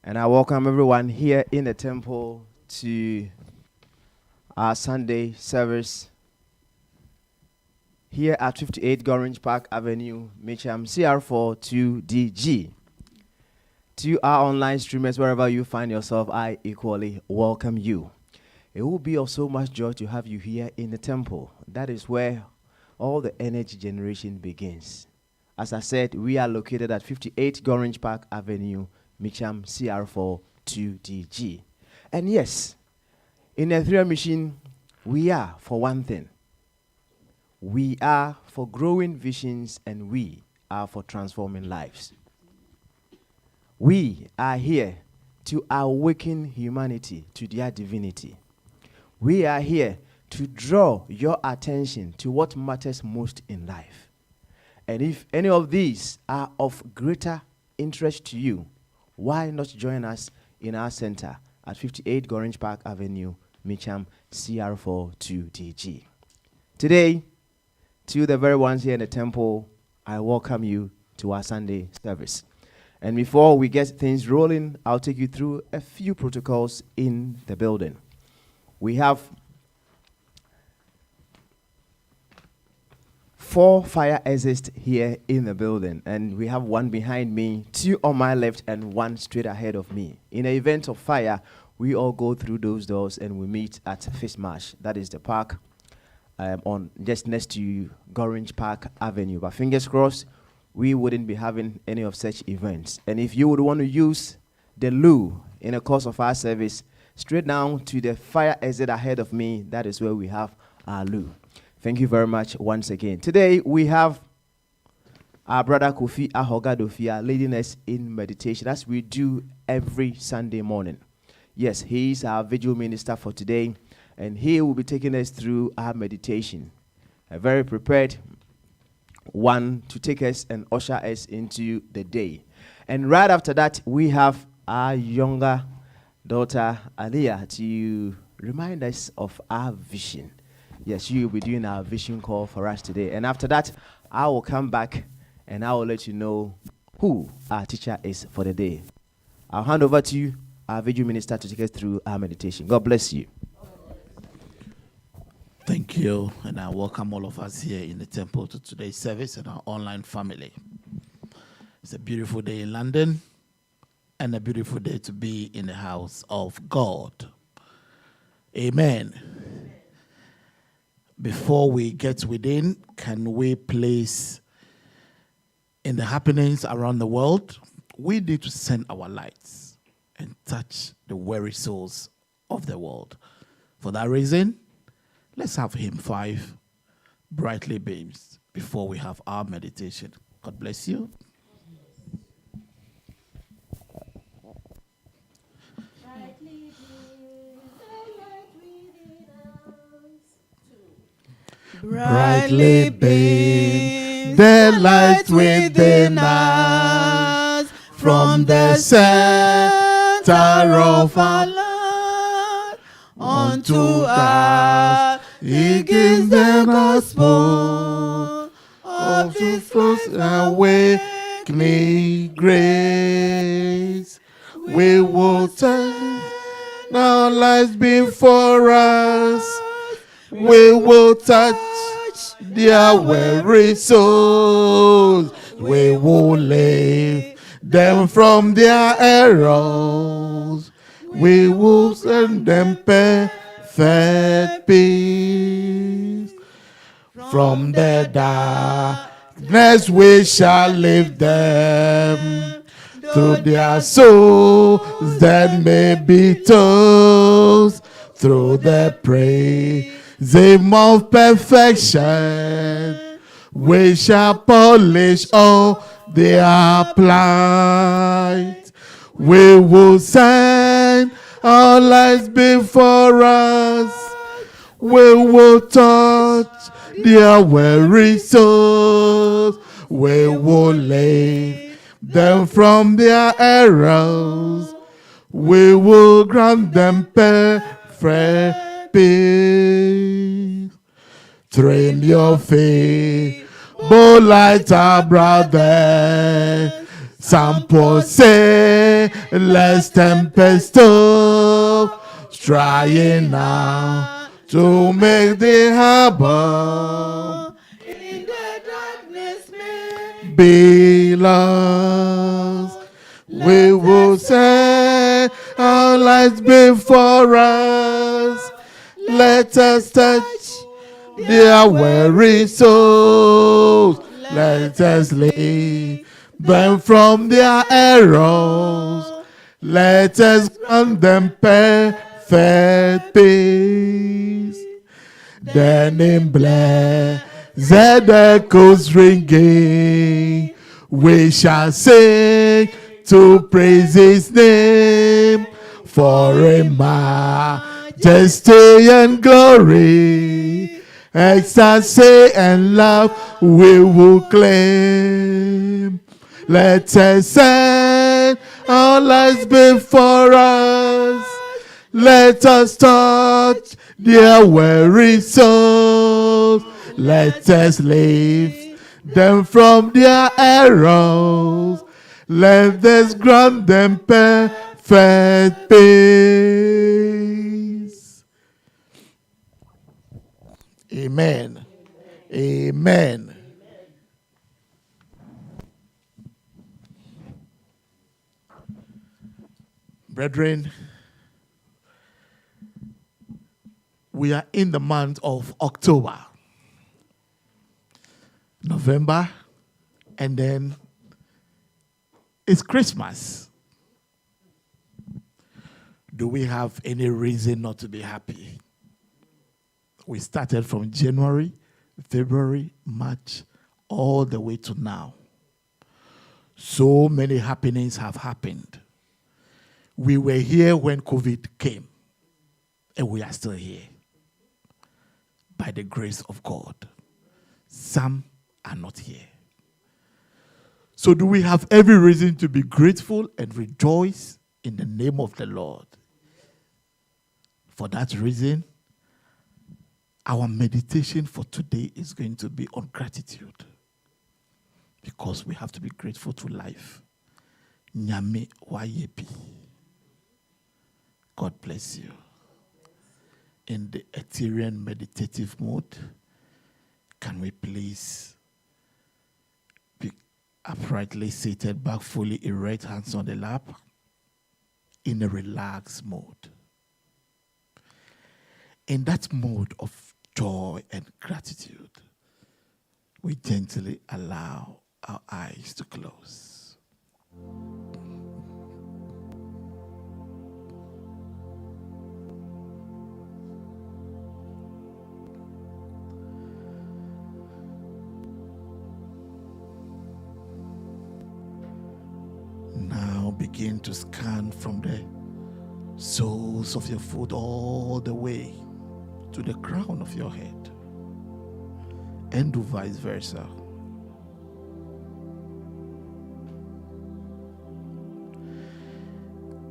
And I welcome everyone here in the temple to our Sunday service here at 58 Gorange Park Avenue, Mitcham, CR4 2DG. To our online streamers, wherever you find yourself, I equally welcome you. It will be of so much joy to have you here in the temple. That is where all the energy generation begins. As I said, we are located at 58 Gorange Park Avenue, Mitcham, CR4 2DG. And yes, in the 3 machine, we are for one thing. We are for growing visions, and we are for transforming lives. We are here to awaken humanity to their divinity. We are here to draw your attention to what matters most in life. And if any of these are of greater interest to you, why not join us in our center at 58 Gorange Park Avenue, Mitcham, CR4 2DG. Today, to the very ones here in the temple, I welcome you to our Sunday service. And before we get things rolling, I'll take you through a few protocols in the building. We have 4 fire exits here in the building, and we have 1 behind me, 2 on my left, and 1 straight ahead of me. In the event of fire, we all go through those doors and we meet at Fishmarsh. That is the park on just next to Gorange Park Avenue. But fingers crossed, we wouldn't be having any of such events. And if you would want to use the loo in the course of our service, straight down to the fire exit ahead of me, that is where we have our loo. Thank you very much once again. Today, we have our brother Kofi Ahogadofia leading us in meditation, as we do every Sunday morning. Yes, he is our vigil minister for today, and he will be taking us through our meditation. A very prepared one to take us and usher us into the day. And right after that, we have our younger daughter, Aliyah, to remind us of our vision. Yes, you will be doing our vision call for us today. And after that, I will come back and I will let you know who our teacher is for the day. I'll hand over to you, our vigil minister, to take us through our meditation. God bless you. Thank you, and I welcome all of us here in the temple to today's service and our online family. It's a beautiful day in London and a beautiful day to be in the house of God. Amen. Before we get within, can we please, in the happenings around the world, we need to send our lights and touch the weary souls of the world. For that reason, let's have hymn 5, Brightly Beams, before we have our meditation. God bless you. Brightly beam the light within us from the center of our Lord unto us. He gives the gospel of His first awakening grace. We will turn our lives before us. We will touch their weary souls. We will lift them from their errors. We will send them perfect peace. From the darkness we shall lift them through their souls that may be tossed through the praise of perfection. We shall polish all their plight. We will send our lives before us. We will touch their weary souls. We will lay them from their errors. We will grant them perfect peace. Train your feeble light, our brother. Some people say, let's tempest stop, trying now to make the harbor In the darkness may be lost. We will say our lives before us. Let us touch their weary souls. Let us lead them from their errors. Let us grant them perfect peace. Then in blessed echoes ringing, we shall sing to praise his name. For in majesty and glory, ecstasy and love we will claim. Let us set our lives before us. Let us touch their weary souls. Let us lift them from their errors. Let us grant them perfect peace. Amen. Amen. Brethren, we are in the month of October, November, and then it's Christmas. Do we have any reason not to be happy? We started from January, February, March, all the way to now. So many happenings have happened. We were here when COVID came, and we are still here by the grace of God. Some are not here. So do we have every reason to be grateful and rejoice in the name of the Lord? For that reason, our meditation for today is going to be on gratitude, because we have to be grateful to life. Nyame wayepi. God bless you. In the Ethereum meditative mode, can we please be uprightly seated, back fully erect, hands on the lap, in a relaxed mode? In that mode of joy and gratitude, we gently allow our eyes to close. Now begin to scan from the soles of your foot all the way to the crown of your head, and do vice versa.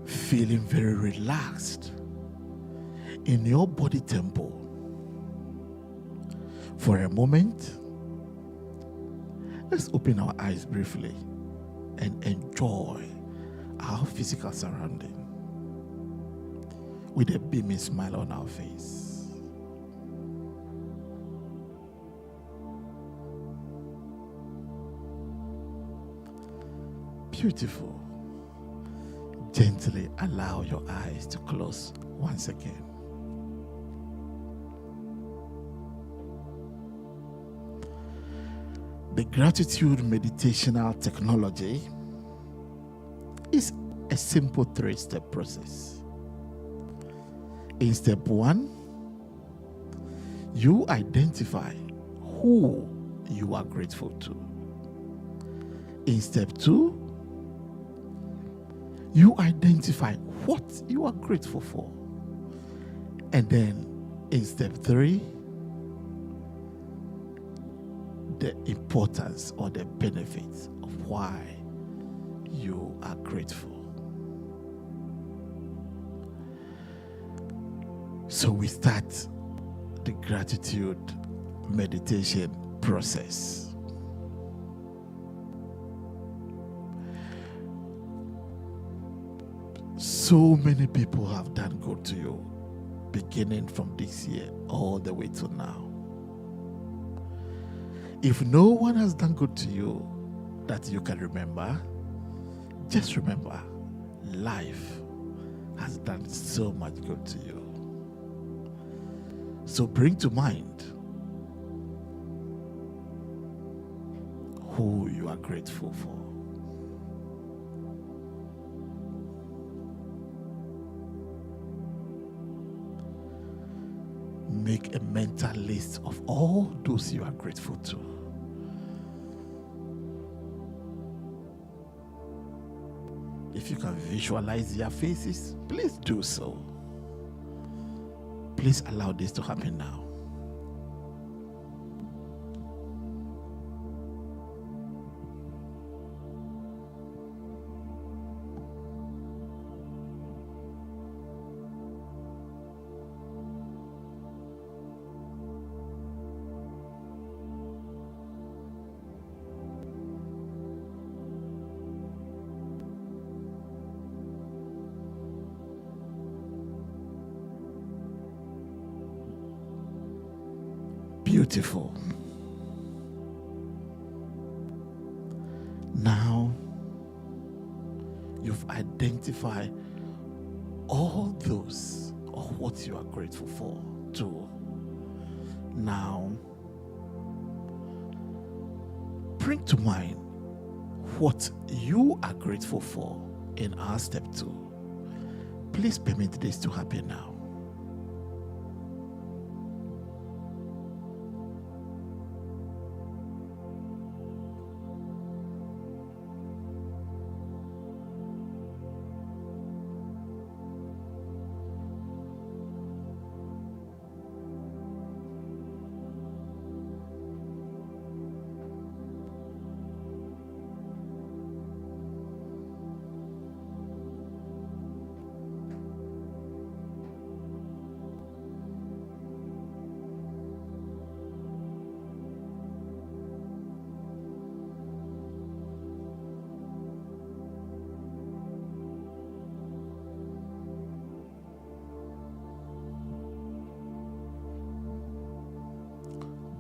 Feeling very relaxed in your body temple. For a moment, let's open our eyes briefly and enjoy our physical surrounding with a beaming smile on our face. Beautiful. Gently allow your eyes to close once again. The gratitude meditational technology is a simple 3-step process. In step 1, you identify who you are grateful to. In step 2, you identify what you are grateful for. And then in step 3, the importance or the benefits of why you are grateful. So we start the gratitude meditation process. So many people have done good to you, beginning from this year all the way to now. If no one has done good to you that you can remember, just remember, life has done so much good to you. So bring to mind who you are grateful for. Make a mental list of all those you are grateful to. If you can visualize their faces, please do so. Please allow this to happen now. Beautiful. Now you've identified all those of what you are grateful for too. Now bring to mind what you are grateful for in our step 2. Please permit this to happen now.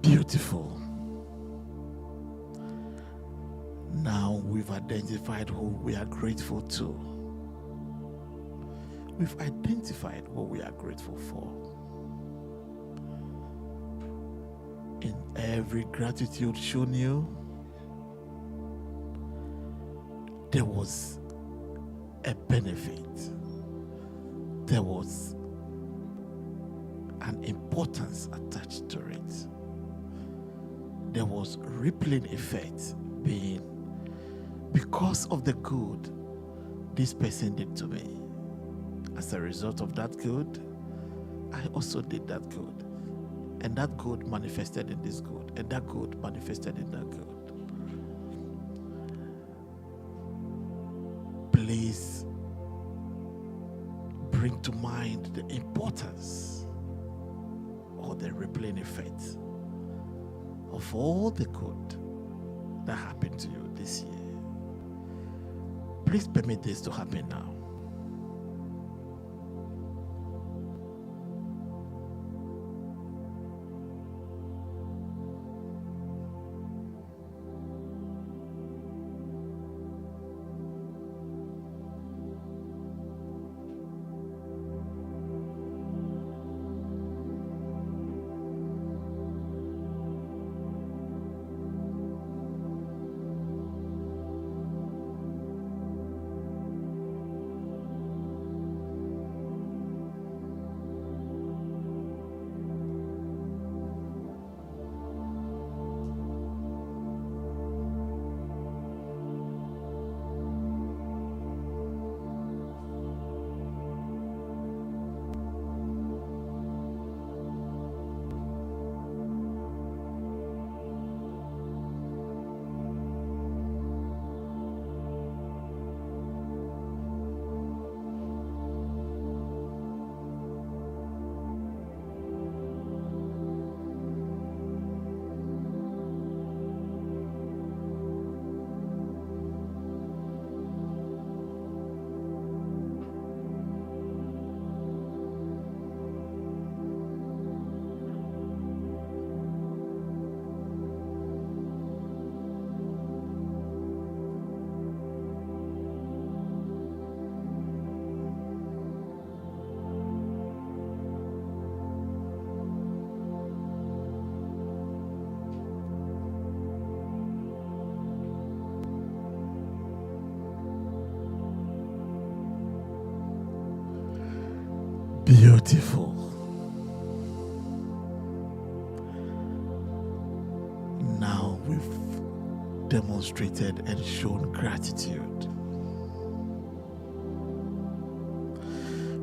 Beautiful. Now we've identified who we are grateful to. We've identified what we are grateful for. In every gratitude shown you, there was a benefit. There was an importance attached to it. There was rippling effect being because of the good this person did to me. As a result of that good, I also did that good. And that good manifested in this good. And that good manifested in that good. Please bring to mind the importance or the rippling effect of all the good that happened to you this year. Please permit this to happen now. Beautiful. Now we've demonstrated and shown gratitude.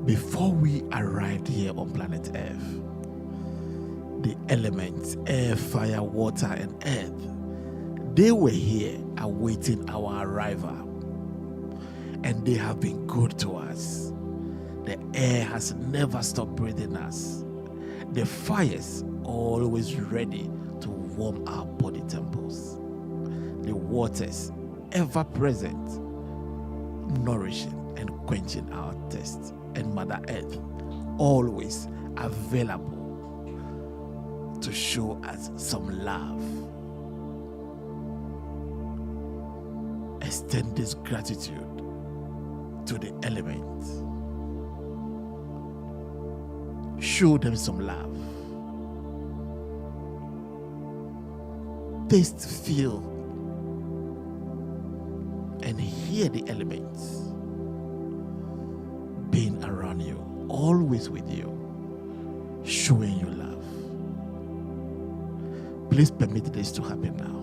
Before we arrived here on planet Earth, the elements, air, fire, water, and earth, they were here awaiting our arrival. And they have been good to us. The air has never stopped breathing us. The fire's always ready to warm our body temples. The waters ever present, nourishing and quenching our thirst. And Mother Earth always available to show us some love. Extend this gratitude to the elements. Show them some love. Taste, feel, and hear the elements being around you, always with you, showing you love. Please permit this to happen now.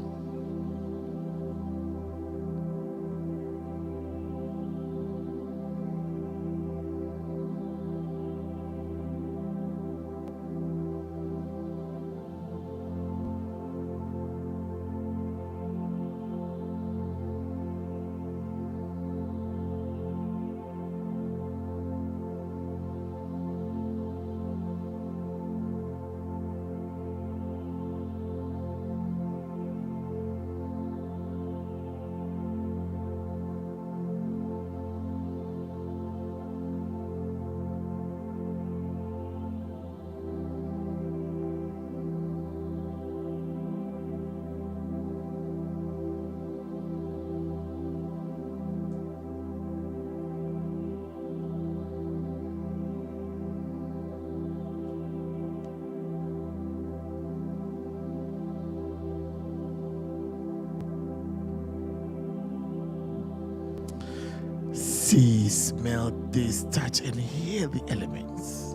See, smell, taste, touch, and hear the elements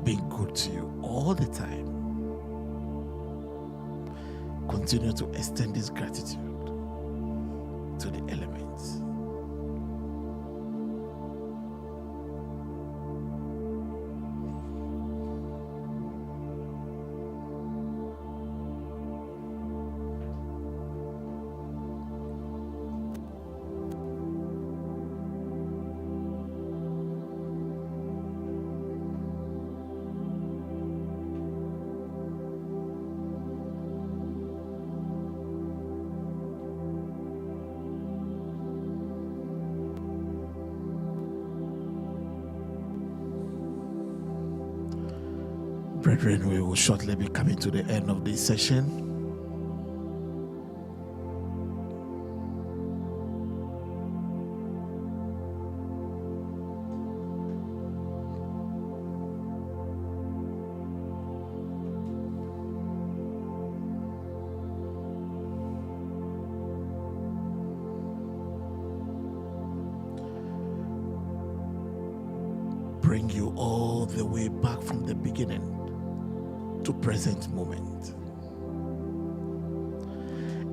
being good to you all the time. Continue to extend this gratitude to the elements. Brethren, we will shortly be coming to the end of this session. Bring you all the way back from the beginning to present moment,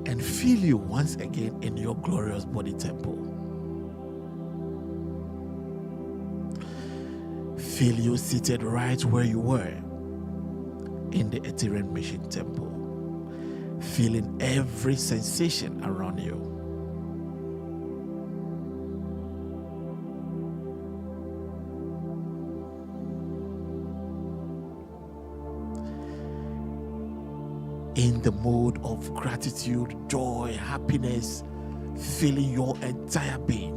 and feel you once again in your glorious body temple. Feel you seated right where you were in the Ethereal Mission Temple, feeling every sensation around you. In the mode of gratitude, joy, happiness, feeling your entire being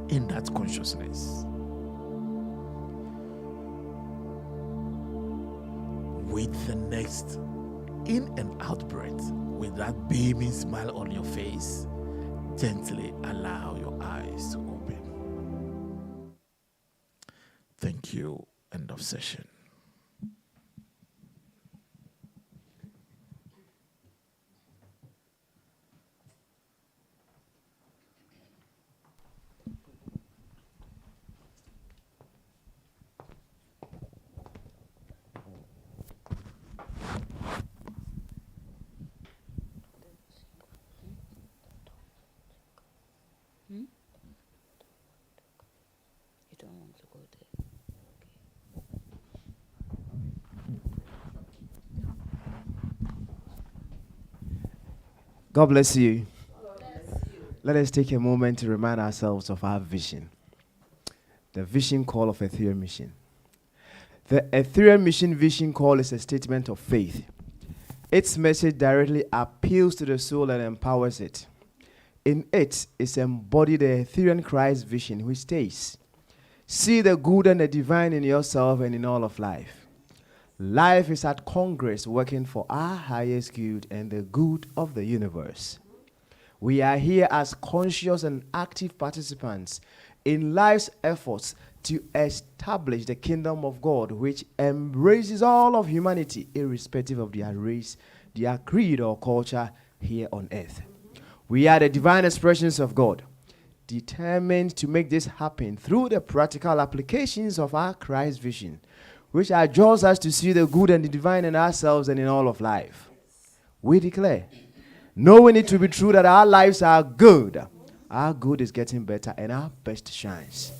in that consciousness. With the next in and out breath, with that beaming smile on your face, gently allow your eyes to open. Thank you. End of session. God bless you. Let us take a moment to remind ourselves of our vision. The vision call of Ethereum Mission. The Ethereum Mission vision call is a statement of faith. Its message directly appeals to the soul and empowers it. In it is embodied the Ethereum Christ vision, which states, see the good and the divine in yourself and in all of life. Life is at Congress working for our highest good and the good of the universe. We are here as conscious and active participants in life's efforts to establish the kingdom of God, which embraces all of humanity, irrespective of their race, their creed, or culture here on earth. We are the divine expressions of God, determined to make this happen through the practical applications of our Christ vision, which adjusts us to see the good and the divine in ourselves and in all of life. We declare, knowing it to be true that our lives are good, our good is getting better and our best shines.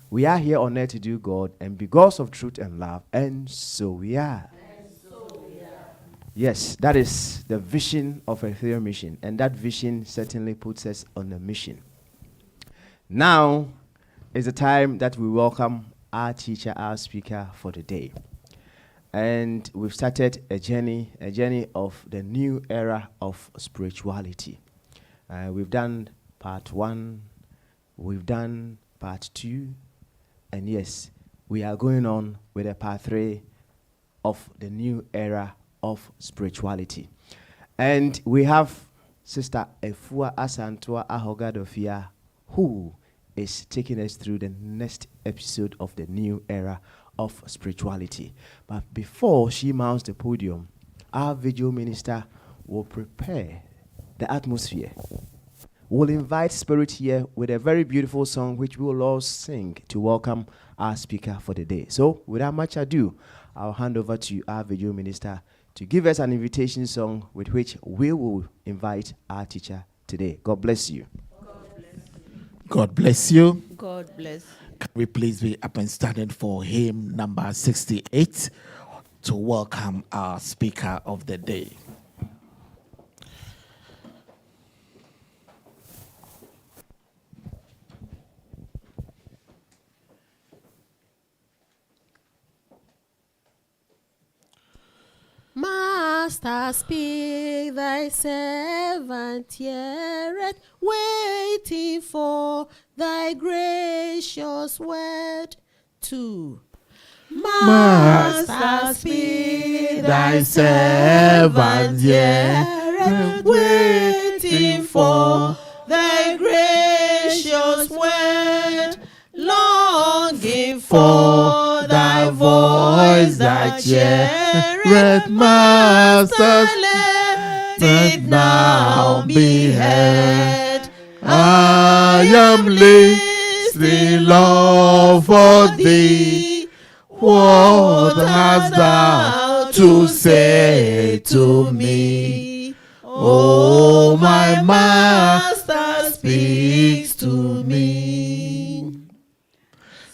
We are here on earth to do God and be gods of truth and love, and so we are. Yes, that is the vision of Ethereum Mission, and that vision certainly puts us on a mission. Now is the time that we welcome our teacher, our speaker for the day. And we've started a journey of the new era of spirituality. We've done part 1, we've done part 2, and yes, we are going on with a part 3 of the new era of spirituality. And we have Sister Efua Asantua Ahogadofia, who is taking us through the next episode of the new era of spirituality. But before she mounts the podium, our video minister will prepare the atmosphere. We'll invite Spirit here with a very beautiful song which we will all sing to welcome our speaker for the day. So without much ado, I'll hand over to our video minister to give us an invitation song with which we will invite our teacher today. God bless you. God bless you. God bless. Can we please be up and standing for hymn number 68 to welcome our speaker of the day. Master, speak, thy servant heareth, waiting for thy gracious word. 2. Master, speak, thy servant heareth, waiting for thy gracious word, longing for thy voice that cheereth, Master, let it now be heard. I am listening, Lord, for thee. What hast thou to say to me? Oh, my Master speaks to me.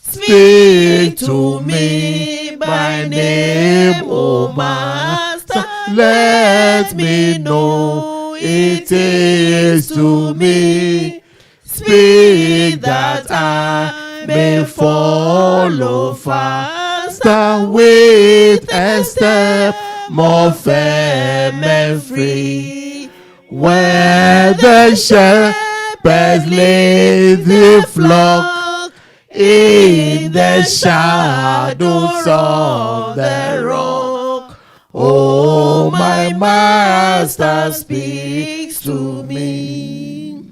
Speak to me by name, O Master. Let me know it is to me. Speak that I may follow faster with a step more firm and free. Where the shepherds lead the flock in the shadows of the rock, oh, my Master speaks to me.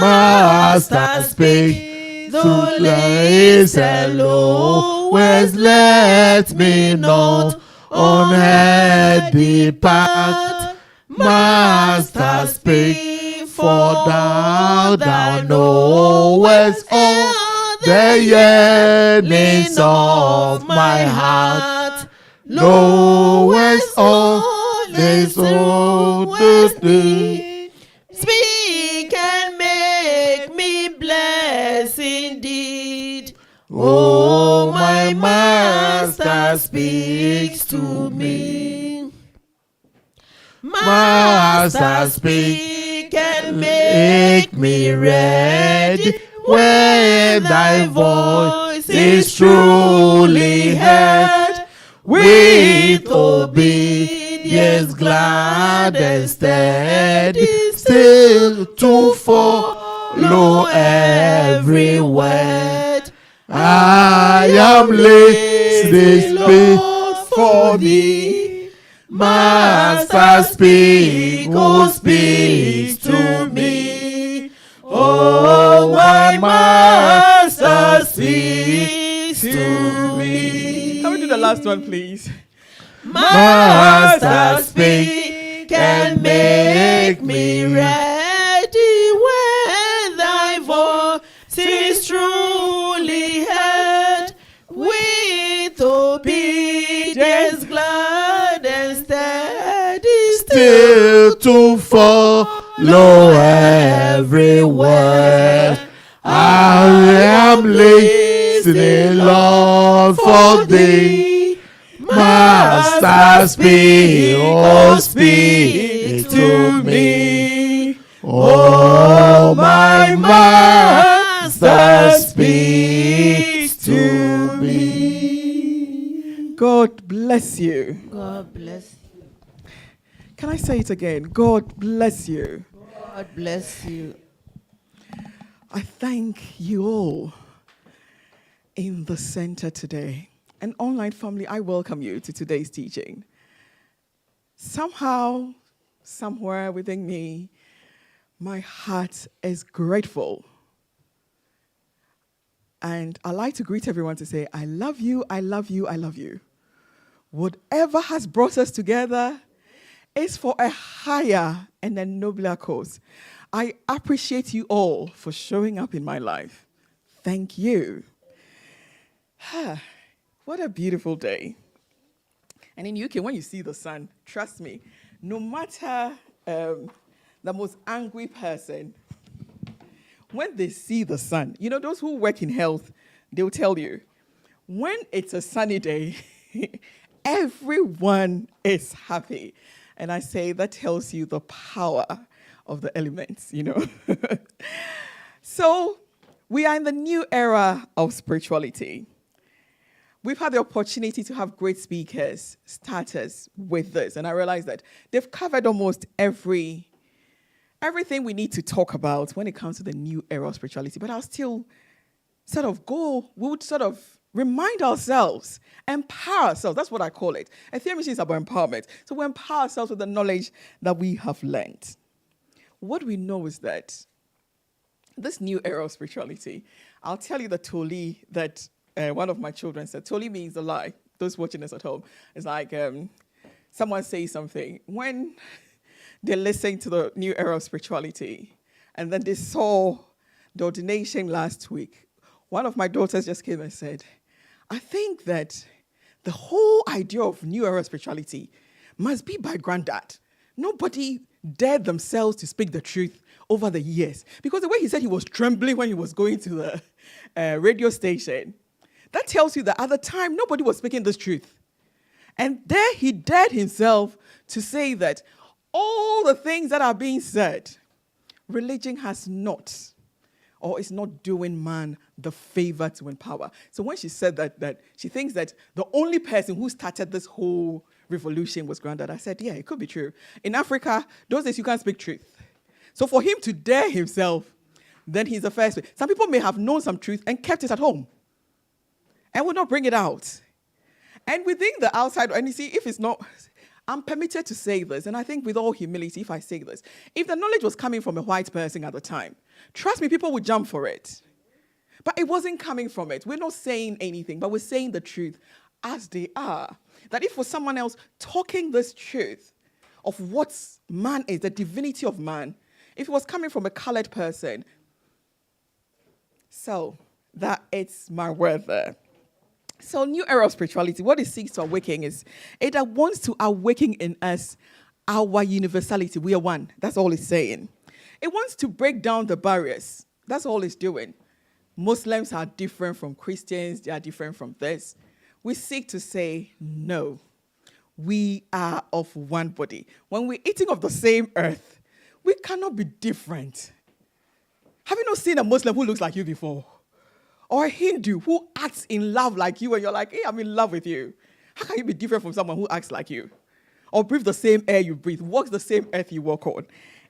Master, speak, though lays and lowest, let me not on depart. Master, speak, for thou knowest all the yearnings of my heart, knowest all the soul's need. Speak and make me blessed indeed. Oh, my Master speaks to me. Master, speak and make me ready. When thy voice is truly heard, with obedience glad and steady, still to follow every word. I am listening, Lord, for thee. Master, speak, oh, speak to me. Oh, my Master, speak to me. Can we do the last one, please? Master, speak and make me ready when thy voice is truly heard. With obedience glad and steady, still to follow every word. I am listening, Lord, for thee. Master, speak, oh, speak to me. Oh, my Master, speak to me. God bless you. God bless you. Can I say it again? God bless you. God bless you. I thank you all in the center today. And online family, I welcome you to today's teaching. Somehow, somewhere within me, my heart is grateful. And I like to greet everyone to say, I love you, I love you, I love you. Whatever has brought us together is for a higher and a nobler cause. I appreciate you all for showing up in my life. Thank you. What a beautiful day. And in UK, when you see the sun, trust me, no matter the most angry person, when they see the sun, you know, those who work in health, they'll tell you, when it's a sunny day, everyone is happy. And I say that tells you the power of the elements, you know. So we are in the new era of spirituality. We've had the opportunity to have great speakers, starters with this. And I realize that they've covered almost everything we need to talk about when it comes to the new era of spirituality. But I'll still we would remind ourselves, empower ourselves. That's what I call it. A theology is about empowerment. So we empower ourselves with the knowledge that we have learned. What we know is that this new era of spirituality, I'll tell you the Toli that one of my children said. Toli means a lie. Those watching us at home. It's like someone says something. When they're listening to the new era of spirituality, and then they saw the ordination last week, one of my daughters just came and said, I think that the whole idea of new era spirituality must be by granddad. Nobody dared themselves to speak the truth over the years. Because the way he said he was trembling when he was going to the radio station, that tells you that at the time, nobody was speaking this truth. And there he dared himself to say that all the things that are being said, religion has not, or is not doing man the favor to empower. So when she said that she thinks that the only person who started this whole revolution was granddad, I said, yeah, it could be true. In Africa, those days you can't speak truth. So for him to dare himself, then he's the first. Some people may have known some truth and kept it at home and would not bring it out. And within the outside, and you see, if it's not, I'm permitted to say this, and I think with all humility, if I say this, if the knowledge was coming from a white person at the time, trust me, people would jump for it. But it wasn't coming from it. We're not saying anything, but we're saying the truth as they are. That if for someone else talking this truth of what man is, the divinity of man, if it was coming from a colored person, so that it's my word there. So new era of spirituality, what it seeks to awaken is, it wants to awaken in us our universality. We are one. That's all it's saying. It wants to break down the barriers. That's all it's doing. Muslims are different from Christians. They are different from this. We seek to say, no, we are of one body. When we're eating of the same earth, we cannot be different. Have you not seen a Muslim who looks like you before? Or a Hindu who acts in love like you and you're like, hey, I'm in love with you. How can you be different from someone who acts like you? Or breathe the same air you breathe, walk the same earth you walk on?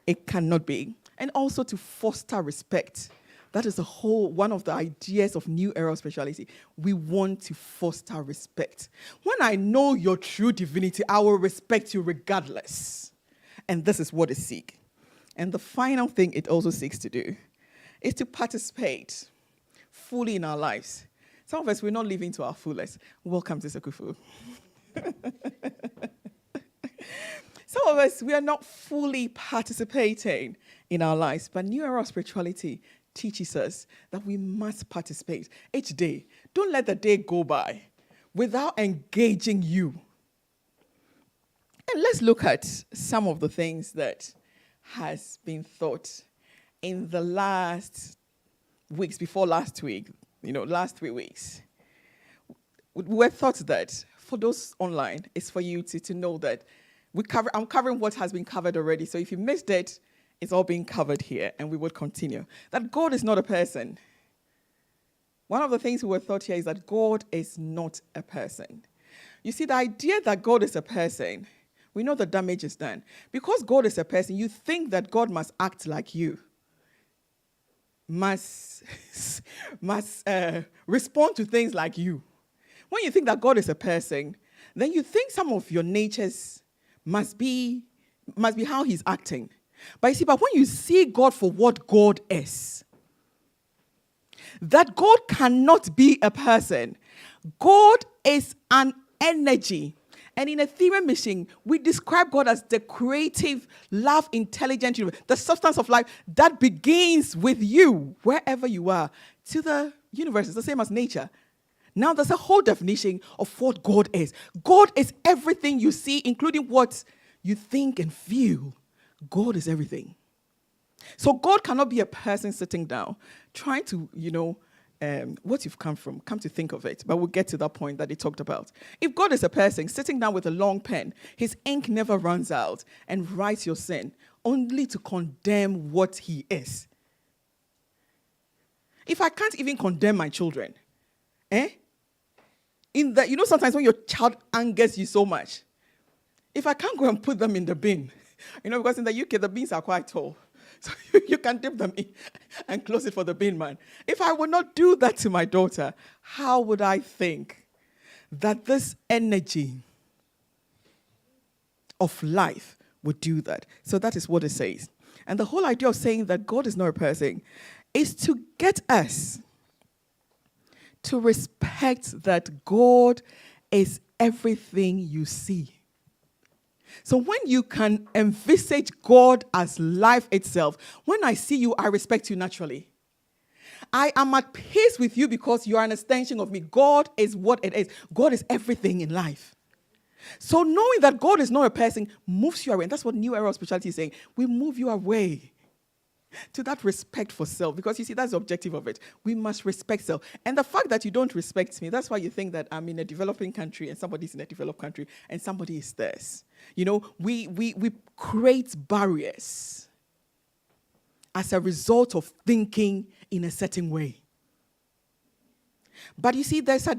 It cannot be. And also to foster respect. That is one of the ideas of New Era Spirituality. We want to foster respect. When I know your true divinity, I will respect you regardless. And this is what it seeks. And the final thing it also seeks to do is to participate fully in our lives. Some of us, we're not living to our fullest. Welcome to Sekufu. Some of us, we are not fully participating in our lives, but New Era Spirituality teaches us that we must participate each day. Don't let the day go by without engaging you. And let's look at some of the things that has been thought in the last weeks, before last week, last 3 weeks. We were taught that for those online, it's for you to know that I'm covering what has been covered already. So if you missed it, it's all being covered here, and we would continue. That God is not a person. One of the things we were taught here is that God is not a person. You see, the idea that God is a person, we know the damage is done. Because God is a person, you think that God must act like you, must respond to things like you. When you think that God is a person, then you think some of your natures must be how he's acting. But you see, when you see God for what God is, that God cannot be a person. God is an energy. And in Ethereum Mission, we describe God as the creative, love, intelligent universe, the substance of life that begins with you, wherever you are, to the universe. It's the same as nature. Now, there's a whole definition of what God is. God is everything you see, including what you think and feel. God is everything. So God cannot be a person sitting down, trying to, what you've come to think of it. But we'll get to that point that he talked about. If God is a person sitting down with a long pen, his ink never runs out and writes your sin, only to condemn what he is. If I can't even condemn my children, sometimes when your child angers you so much, if I can't go and put them in the bin, because in the UK, the bins are quite tall. So you can dip them in and close it for the bin man. If I would not do that to my daughter, how would I think that this energy of life would do that? So that is what it says. And the whole idea of saying that God is not a person is to get us to respect that God is everything you see. So when you can envisage God as life itself, when I see you, I respect you naturally. I am at peace with you because you are an extension of me. God is what it is. God is everything in life. So knowing that God is not a person moves you away. And that's what New Era Spirituality is saying. We move you away to that respect for self. Because you see, that's the objective of it. We must respect self. And the fact that you don't respect me, that's why you think that I'm in a developing country and somebody's in a developed country and somebody is theirs. We create barriers as a result of thinking in a certain way. But you see, there's a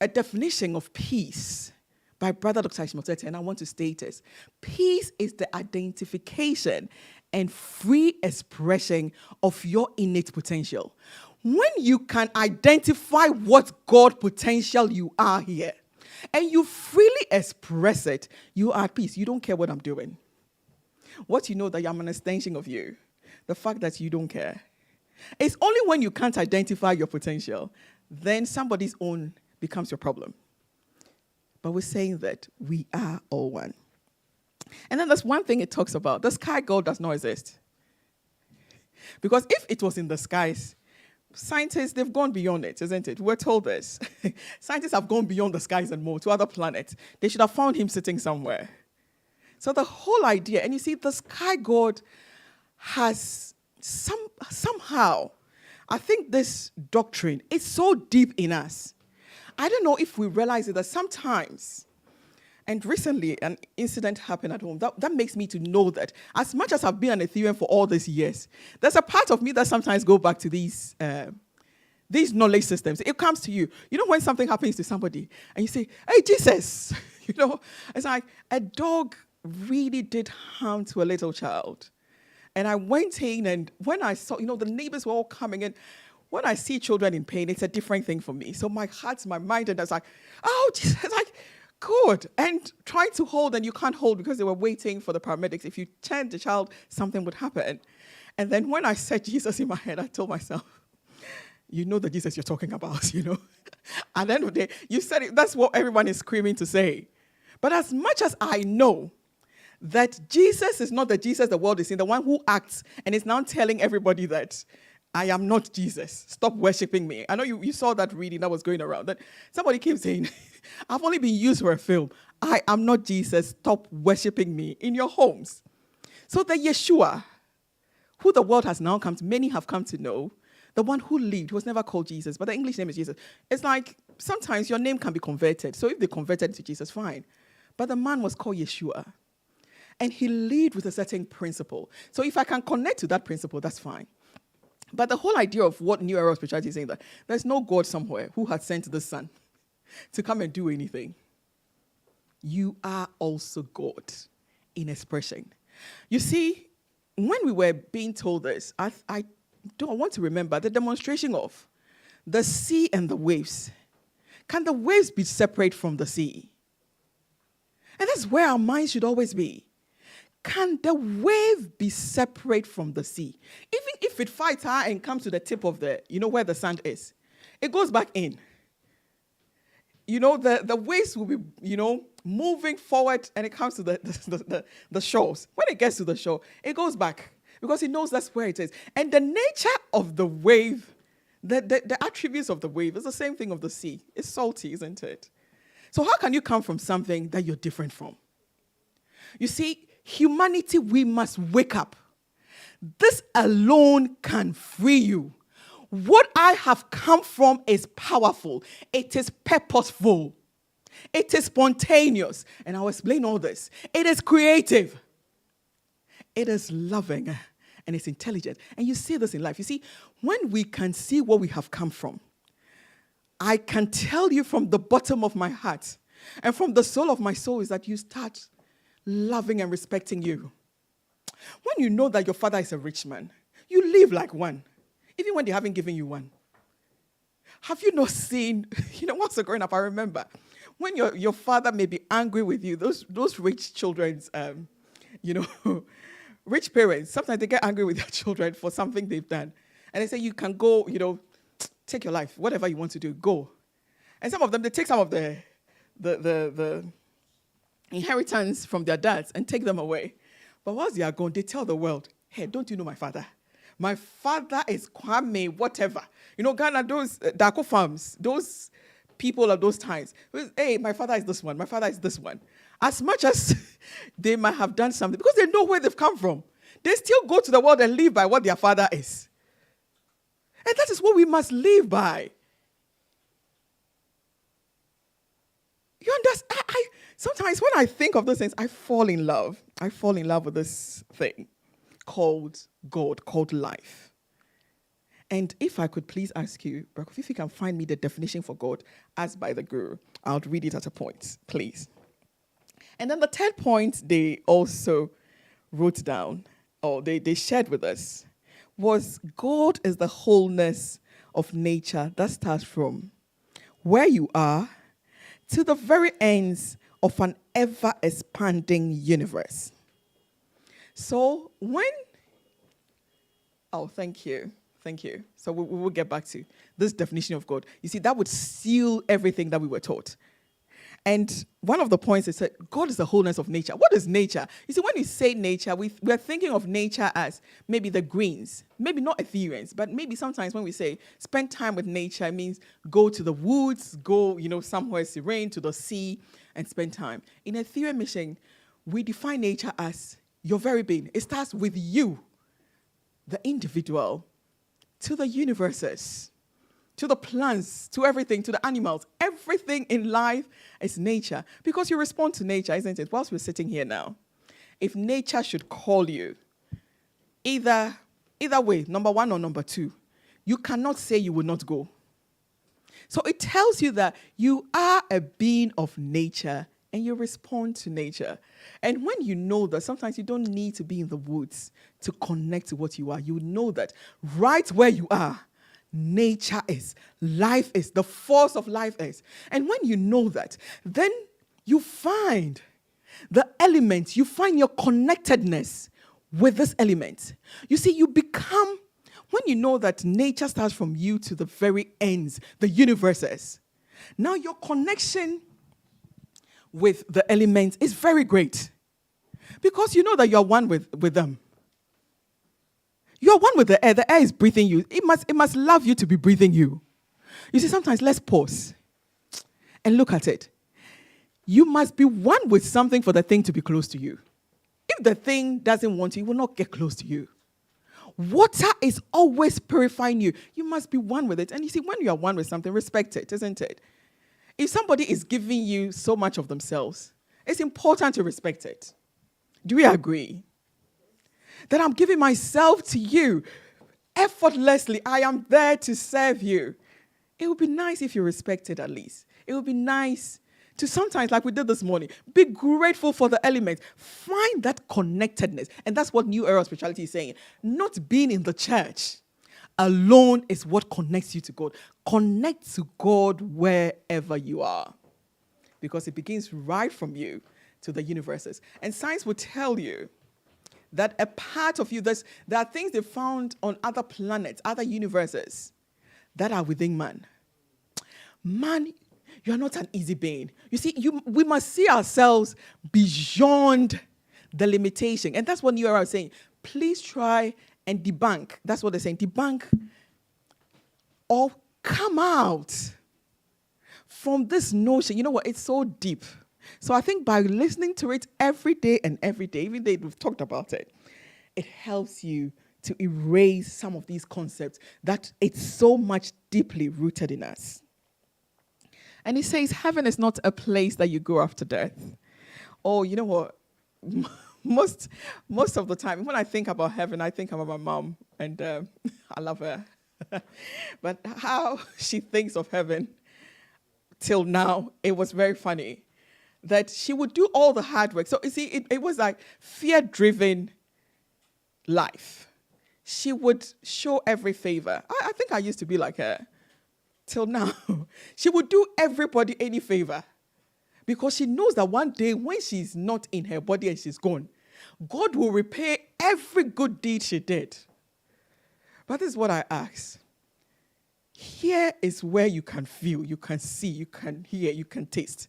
definition of peace by Brother Dr. Ishmael Tete, and I want to state this. Peace is the identification and free expression of your innate potential. When you can identify what God potential you are here, and you freely express it, you are at peace. You don't care what I'm doing. What you know that I'm an extension of you, the fact that you don't care. It's only when you can't identify your potential, then somebody's own becomes your problem. But we're saying that we are all one. And then there's one thing it talks about. The sky God does not exist. Because if it was in the skies, scientists, they've gone beyond it, isn't it? We're told this. Scientists have gone beyond the skies and more to other planets. They should have found him sitting somewhere. So the whole idea, and you see, the sky God has somehow, I think this doctrine is so deep in us. I don't know if we realize it that sometimes, and recently an incident happened at home that makes me to know that as much as I've been an Ethereum for all these years, there's a part of me that sometimes go back to these knowledge systems. It comes to you. You know when something happens to somebody and you say, hey, Jesus, it's like a dog really did harm to a little child. And I went in, and when I saw, the neighbors were all coming in. When I see children in pain, it's a different thing for me. So my heart, my mind, and I was like, oh, Jesus, like, good. And trying to hold, and you can't hold because they were waiting for the paramedics. If you turned the child, something would happen. And then when I said Jesus in my head, I told myself, you know the Jesus you're talking about, At the end of the day, you said it. That's what everyone is screaming to say. But as much as I know that Jesus is not the Jesus the world is seeing, the one who acts and is now telling everybody that I am not Jesus, stop worshiping me. I know you saw that reading that was going around. That somebody came saying, I've only been used for a film. I am not Jesus, stop worshiping me in your homes. So the Yeshua, who the world has now many have come to know, the one who lived, was never called Jesus, but the English name is Jesus. It's like sometimes your name can be converted. So if they converted to Jesus, fine. But the man was called Yeshua. And he lived with a certain principle. So if I can connect to that principle, that's fine. But the whole idea of what New Era of Spirituality is saying, that there's no God somewhere who has sent the Son to come and do anything. You are also God in expression. You see, when we were being told this, I don't want to remember the demonstration of the sea and the waves. Can the waves be separate from the sea? And that's where our minds should always be. Can the wave be separate from the sea? Even if it fights her and comes to the tip of where the sand is, it goes back in. The waves will be, moving forward, and it comes to the shores. When it gets to the shore, it goes back because it knows that's where it is. And the nature of the wave, the attributes of the wave is the same thing of the sea. It's salty, isn't it? So how can you come from something that you're different from? You see, humanity, we must wake up. This alone can free you. What I have come from is powerful. It is purposeful. It is spontaneous. And I'll explain all this. It is creative. It is loving. And it's intelligent. And you see this in life. You see, when we can see where we have come from, I can tell you from the bottom of my heart and from the soul of my soul is that you start loving and respecting you. When you know that your father is a rich man, you live like one, even when they haven't given you one. Have you not seen, once growing up, I remember, when your father may be angry with you, those rich children's, rich parents, sometimes they get angry with their children for something they've done. And they say, you can go, take your life, whatever you want to do, go. And some of them, they take some of the inheritance from their dads and take them away. But once they are gone, they tell the world, hey, don't you know my father? My father is Kwame, whatever. Ghana, those Dako farms, those people of those times. Hey, my father is this one. My father is this one. As much as they might have done something, because they know where they've come from, they still go to the world and live by what their father is. And that is what we must live by. You understand? Sometimes when I think of those things, I fall in love. I fall in love with this thing called God, called life. And if I could please ask you, Brakov, if you can find me the definition for God as by the Guru, I'll read it at a point, please. And then the third point they also wrote down, or they shared with us, was God is the wholeness of nature that starts from where you are to the very ends of an ever-expanding universe. So thank you. So we will get back to this definition of God. You see, that would seal everything that we were taught. And one of the points is that God is the wholeness of nature. What is nature? You see, when we say nature, we're thinking of nature as maybe the greens, maybe not Ethereans, but maybe sometimes when we say spend time with nature, it means go to the woods, go, somewhere serene, to the sea, and spend time. In Ethereum mission, we define nature as your very being. It starts with you, the individual, to the universes, to the plants, to everything, to the animals. Everything in life is nature because you respond to nature, isn't it? Whilst we're sitting here now, if nature should call you, either way, number one or number two, you cannot say you will not go. So it tells you that you are a being of nature and you respond to nature. And when you know that, sometimes you don't need to be in the woods to connect to what you are. You know that right where you are, nature is, life is, the force of life is. And when you know that, then you find the elements, you find your connectedness with this element. You see, you become, when you know that nature starts from you to the very ends, the universes, now your connection with the elements is very great because you know that you're one with them. You're one with the air. The air is breathing you. It must love you to be breathing you. You see, sometimes let's pause and look at it. You must be one with something for the thing to be close to you. If the thing doesn't want you, it will not get close to you. Water is always purifying you. You must be one with it. And you see, when you are one with something, respect it, isn't it? If somebody is giving you so much of themselves, it's important to respect it. Do we agree? That I'm giving myself to you effortlessly. I am there to serve you. It would be nice if you respect it at least. It would be nice to sometimes, like we did this morning, be grateful for the elements. Find that connectedness. And that's what New Era of Spirituality is saying. Not being in the church alone is what connects you to God. Connect to God wherever you are. Because it begins right from you to the universes. And science will tell you that a part of you, there are things they found on other planets, other universes, that are within man. Man, you are not an easy being. You see, we must see ourselves beyond the limitation. And that's what New Era is saying. Please try and debunk. That's what they're saying. Debunk or come out from this notion. You know what? It's so deep. So I think by listening to it every day, even though we've talked about it, it helps you to erase some of these concepts that it's so much deeply rooted in us. And he says, heaven is not a place that you go after death. Oh, you know what? Most of the time, when I think about heaven, I think about my mom, and I love her. But how she thinks of heaven till now, it was very funny. That she would do all the hard work. So you see, it was like fear-driven life. She would show every favor. I think I used to be like her. Till now, she would do everybody any favor because she knows that one day when she's not in her body and she's gone, God will repay every good deed she did. But this is what I ask. Here is where you can feel, you can see, you can hear, you can taste.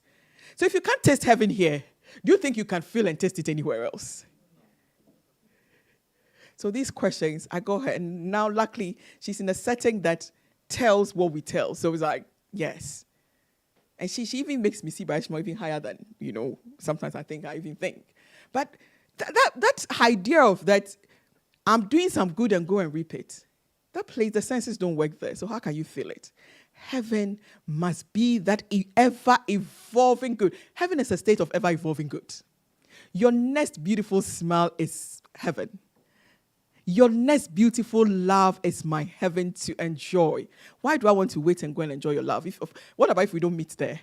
So if you can't taste heaven here, do you think you can feel and taste it anywhere else? So these questions, I go ahead, and now luckily she's in a setting that tells what we tell. So it's like, yes. And she even makes me see Baishma even higher than, sometimes I even think. But that idea of that I'm doing some good and go and reap it, that place, the senses don't work there. So how can you feel it? Heaven must be that ever-evolving good. Heaven is a state of ever-evolving good. Your next beautiful smile is heaven. Your next beautiful love is my heaven to enjoy. Why do I want to wait and go and enjoy your love? What about if we don't meet there?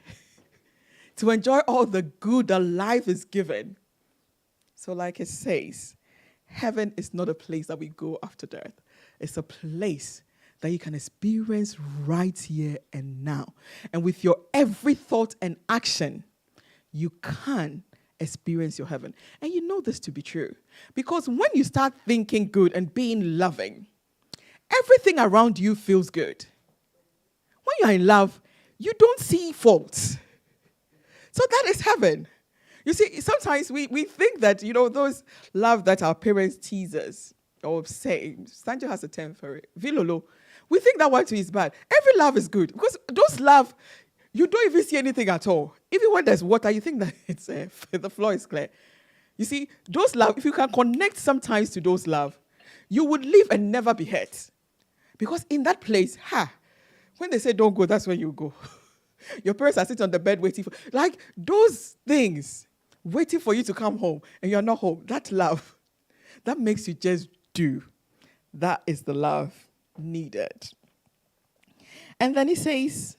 To enjoy all the good that life is given. So like it says, heaven is not a place that we go after death. It's a place that you can experience right here and now. And with your every thought and action, you can experience your heaven. And you know this to be true. Because when you start thinking good and being loving, everything around you feels good. When you're in love, you don't see faults. So that is heaven. You see, sometimes we think that, those love that our parents tease us or say, Sanjo has a term for it, vilolo. We think that one too is bad. Every love is good. Because those love, you don't even see anything at all. Even when there's water, you think that it's the floor is clear. You see, those love, if you can connect sometimes to those love, you would live and never be hurt. Because in that place, When they say don't go, that's where you go. Your parents are sitting on the bed waiting for, like those things, waiting for you to come home and you're not home. That love, that makes you just do. That is the love needed. And then he says,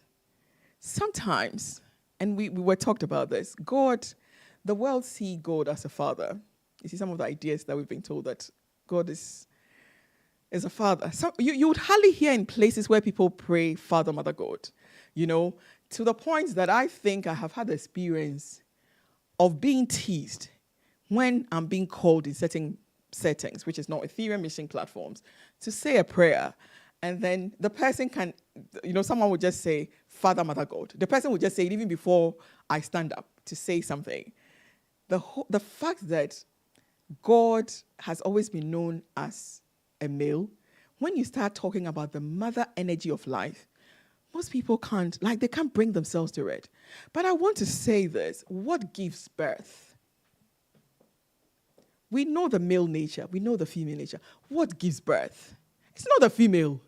sometimes, and we were talked about this, God, the world see God as a father. You see some of the ideas that we've been told that God is a father. So you would hardly hear in places where people pray Father, Mother, God, to the point that I think I have had the experience of being teased when I'm being called in certain settings, which is not Ethereum mission platforms, to say a prayer. And then the person can, someone would just say, Father, Mother, God. The person would just say it even before I stand up to say something. The fact that God has always been known as a male, when you start talking about the mother energy of life, most people can't bring themselves to it. But I want to say this, what gives birth? We know the male nature, we know the female nature. What gives birth? It's not the female.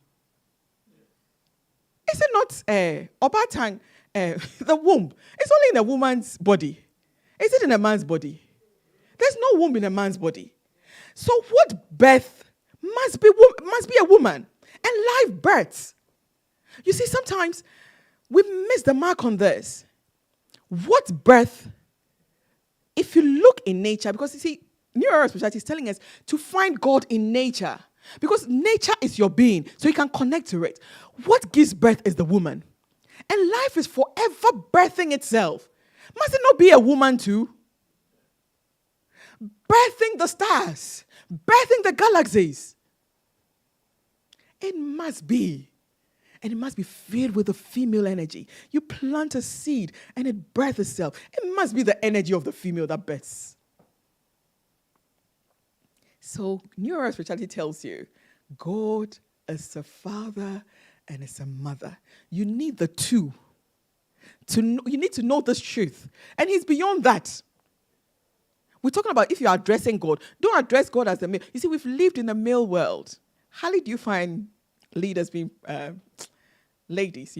Is it not Obatang, the womb? It's only in a woman's body. Is it in a man's body? There's no womb in a man's body. So what birth must be a woman. And live births. You see, sometimes we miss the mark on this. What birth, if you look in nature, because you see, New Era Spirituality is telling us to find God in nature. Because nature is your being, so you can connect to it. What gives birth is the woman. And life is forever birthing itself. Must it not be a woman too? Birthing the stars, birthing the galaxies. It must be. And it must be filled with the female energy. You plant a seed and it births itself. It must be the energy of the female that births. So, New Era Spirituality tells you, God is a father and is a mother. You need the two. You need to know this truth. And he's beyond that. We're talking about if you're addressing God, don't address God as the male. You see, we've lived in a male world. Hardly do you find leaders being ladies,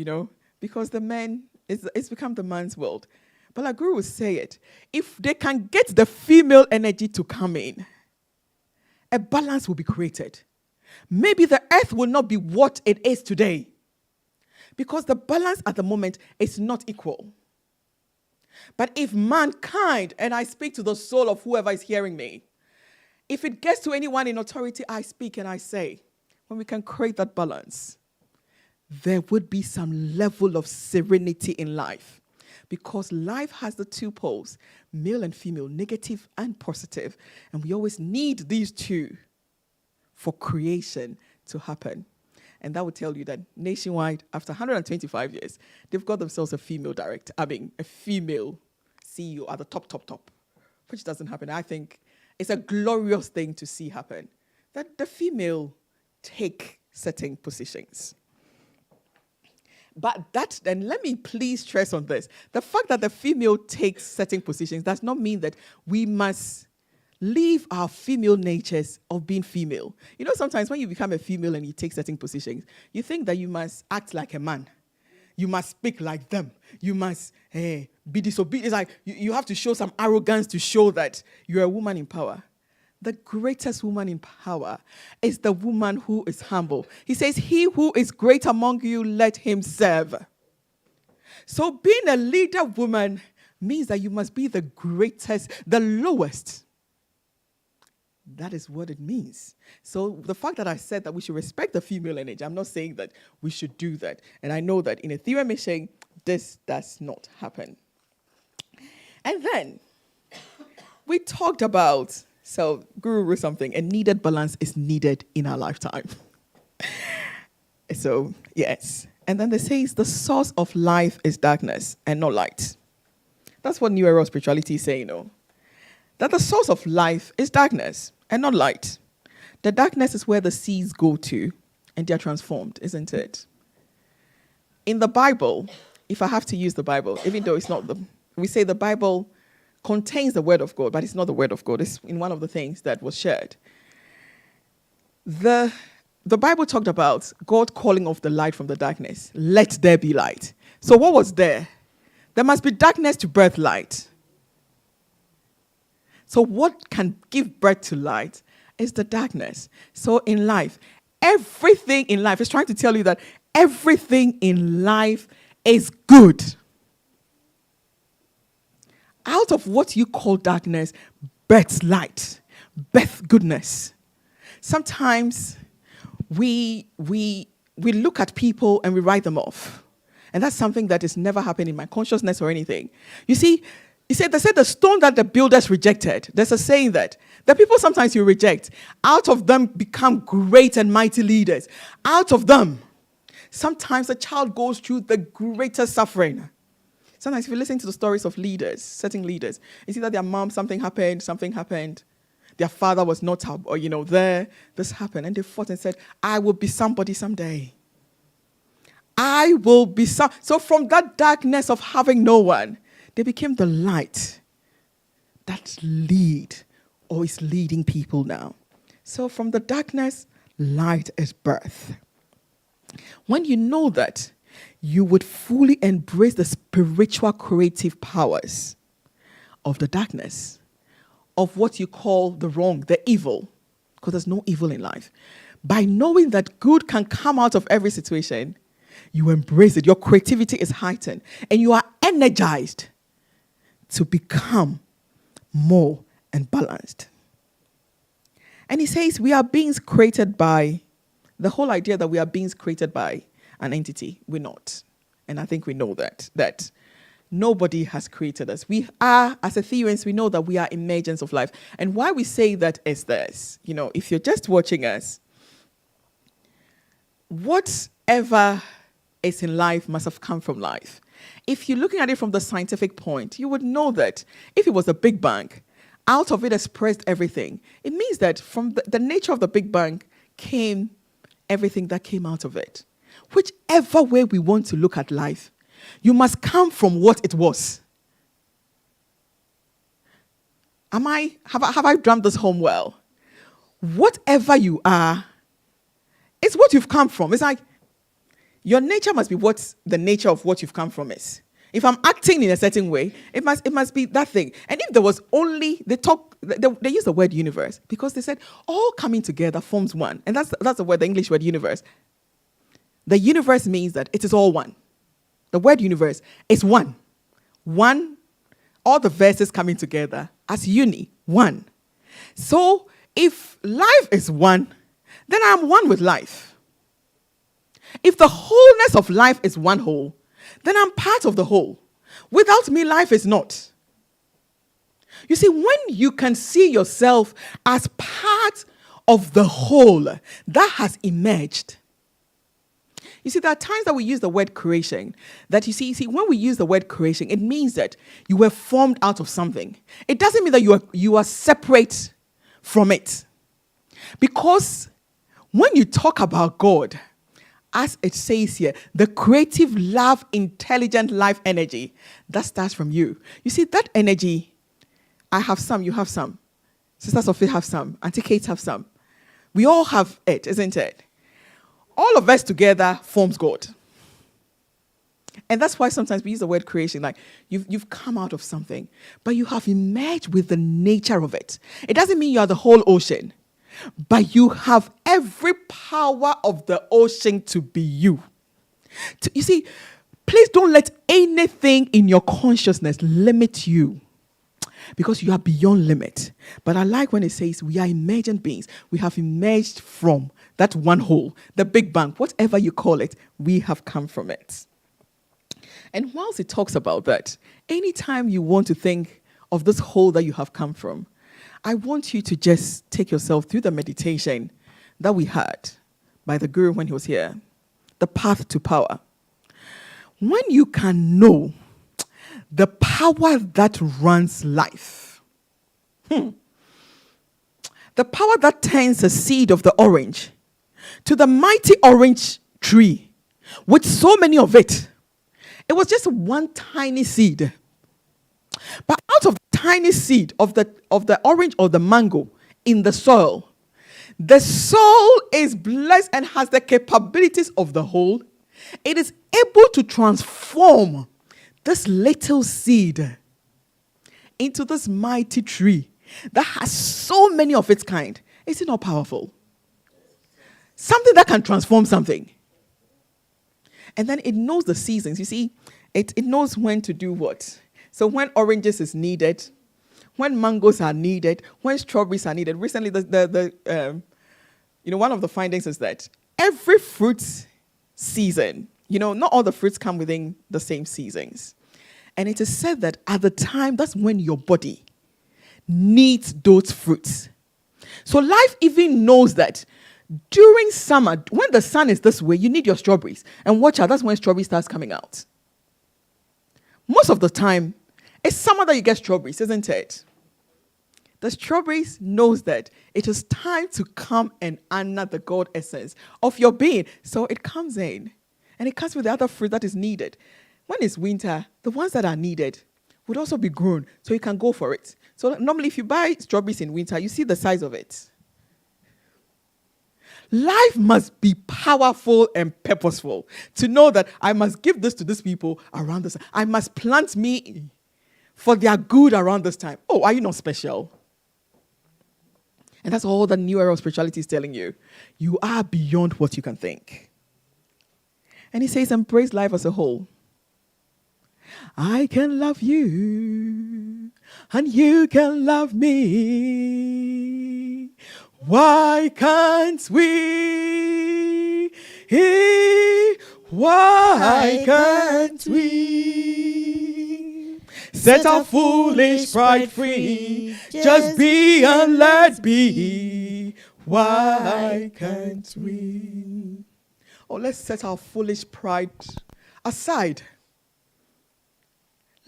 because the men, it's become the man's world. But like Guru would say it, if they can get the female energy to come in, a balance will be created. Maybe the earth will not be what it is today, because the balance at the moment is not equal. But if mankind, and I speak to the soul of whoever is hearing me, if it gets to anyone in authority, I speak and I say, when we can create that balance, there would be some level of serenity in life. Because life has the two poles, male and female, negative and positive. And we always need these two for creation to happen. And that would tell you that nationwide, after 125 years, they've got themselves a female a female CEO at the top, which doesn't happen. I think it's a glorious thing to see happen, that the female take certain positions. But then let me please stress on this. The fact that the female takes certain positions does not mean that we must leave our female natures of being female. Sometimes when you become a female and you take certain positions, you think that you must act like a man. You must speak like them. You must be disobedient. It's like you have to show some arrogance to show that you're a woman in power. The greatest woman in power is the woman who is humble. He says, he who is great among you, let him serve. So being a leader woman means that you must be the greatest, the lowest. That is what it means. So the fact that I said that we should respect the female energy, I'm not saying that we should do that. And I know that in Ethereum mission, this does not happen. And then we talked about, so Guru wrote something, a needed balance is needed in our lifetime. So, yes. And then they say the source of life is darkness and not light. That's what New Era Spirituality is saying, that the source of life is darkness and not light. The darkness is where the seeds go to and they're transformed, isn't it? In the Bible, if I have to use the Bible, even though it's not we say the Bible contains the word of God, but it's not the word of God. It's in one of the things that was shared. The the Bible talked about God calling off the light from the darkness. Let there be light. So what was there? There must be darkness to birth light. So what can give birth to light is the darkness. So in life, everything in life is trying to tell you that everything in life is good. Out of what you call darkness, births light, birth goodness. Sometimes we look at people and we write them off. And that's something that has never happened in my consciousness or anything. You see, they said the stone that the builders rejected. There's a saying that the people sometimes you reject, out of them become great and mighty leaders. Out of them, sometimes a child goes through the greatest suffering. Sometimes if you listen to the stories of leaders, certain leaders, you see that their mom, something happened. Their father was not, there. This happened. And they fought and said, I will be somebody someday. I will be some. So from that darkness of having no one, they became the light that lead or is leading people now. So from the darkness, light is birth. When you know that, you would fully embrace the spiritual creative powers of the darkness, of what you call the wrong, the evil, because there's no evil in life. By knowing that good can come out of every situation, you embrace it. Your creativity is heightened, and you are energized to become more and balanced. And he says we are beings created by, the whole idea that we are beings created by an entity. We're not. And I think we know that nobody has created us. We are, as Ethereans, we know that we are emergence of life. And why we say that is this. If you're just watching us, whatever is in life must have come from life. If you're looking at it from the scientific point, you would know that if it was a Big Bang, out of it expressed everything. It means that from the nature of the Big Bang came everything that came out of it. Whichever way we want to look at life, you must come from what it was. Have I drummed this home well? Whatever you are, it's what you've come from. It's like your nature must be what the nature of what you've come from is. If I'm acting in a certain way, it must be that thing. And if there was only, they use the word universe because they said all coming together forms one. And that's the word, the English word universe. The universe means that it is all one. The word universe is one. One, all the verses coming together as uni, one. So if life is one, then I'm one with life. If the wholeness of life is one whole, then I'm part of the whole. Without me, life is not. You see, when you can see yourself as part of the whole that has emerged. You see, there are times that we use the word creation. That you see, when we use the word creation, it means that you were formed out of something. It doesn't mean that you are separate from it. Because when you talk about God, as it says here, the creative, love, intelligent life energy, that starts from you. You see, that energy, I have some, you have some. Sister Sophie have some, Auntie Kate have some. We all have it, isn't it? All of us together forms God. And that's why sometimes we use the word creation, like you've come out of something, but you have emerged with the nature of it. It doesn't mean you are the whole ocean, but you have every power of the ocean to be you. You see, please don't let anything in your consciousness limit you, because you are beyond limit. But I like when it says we are emergent beings. We have emerged from that one whole, the Big Bang, whatever you call it, we have come from it. And whilst it talks about that, anytime you want to think of this whole that you have come from, I want you to just take yourself through the meditation that we had by the Guru when he was here, the path to power. When you can know the power that runs life, the power that turns the seed of the orange to the mighty orange tree with so many of it. It was just one tiny seed. But out of the tiny seed of the orange or the mango in the soil, The soul is blessed and has the capabilities of the whole. It is able to transform this little seed into this mighty tree that has so many of its kind. Is it not powerful? Something that can transform something. And then it knows the seasons. You see, it knows when to do what. So when oranges is needed, when mangoes are needed, when strawberries are needed. Recently, one of the findings is that every fruit season, not all the fruits come within the same seasons. And it is said that at the time, that's when your body needs those fruits. So life even knows that during summer, when the sun is this way, you need your strawberries. And watch out, that's when strawberry starts coming out. Most of the time, it's summer that you get strawberries, isn't it? The strawberries knows that it is time to come and honor the God essence of your being. So it comes in. And it comes with the other fruit that is needed. When it's winter, the ones that are needed would also be grown. So you can go for it. So normally if you buy strawberries in winter, you see the size of it. Life must be powerful and purposeful to know that I must give this to these people around this. I must plant me for their good around this time. Oh, are you not special? And that's all the new era of spirituality is telling you. You are beyond what you can think. And he says, embrace life as a whole. I can love you, and you can love me. Why can't we? Why can't we set our foolish pride free? Just be and let be. Why can't we? Oh, let's set our foolish pride aside.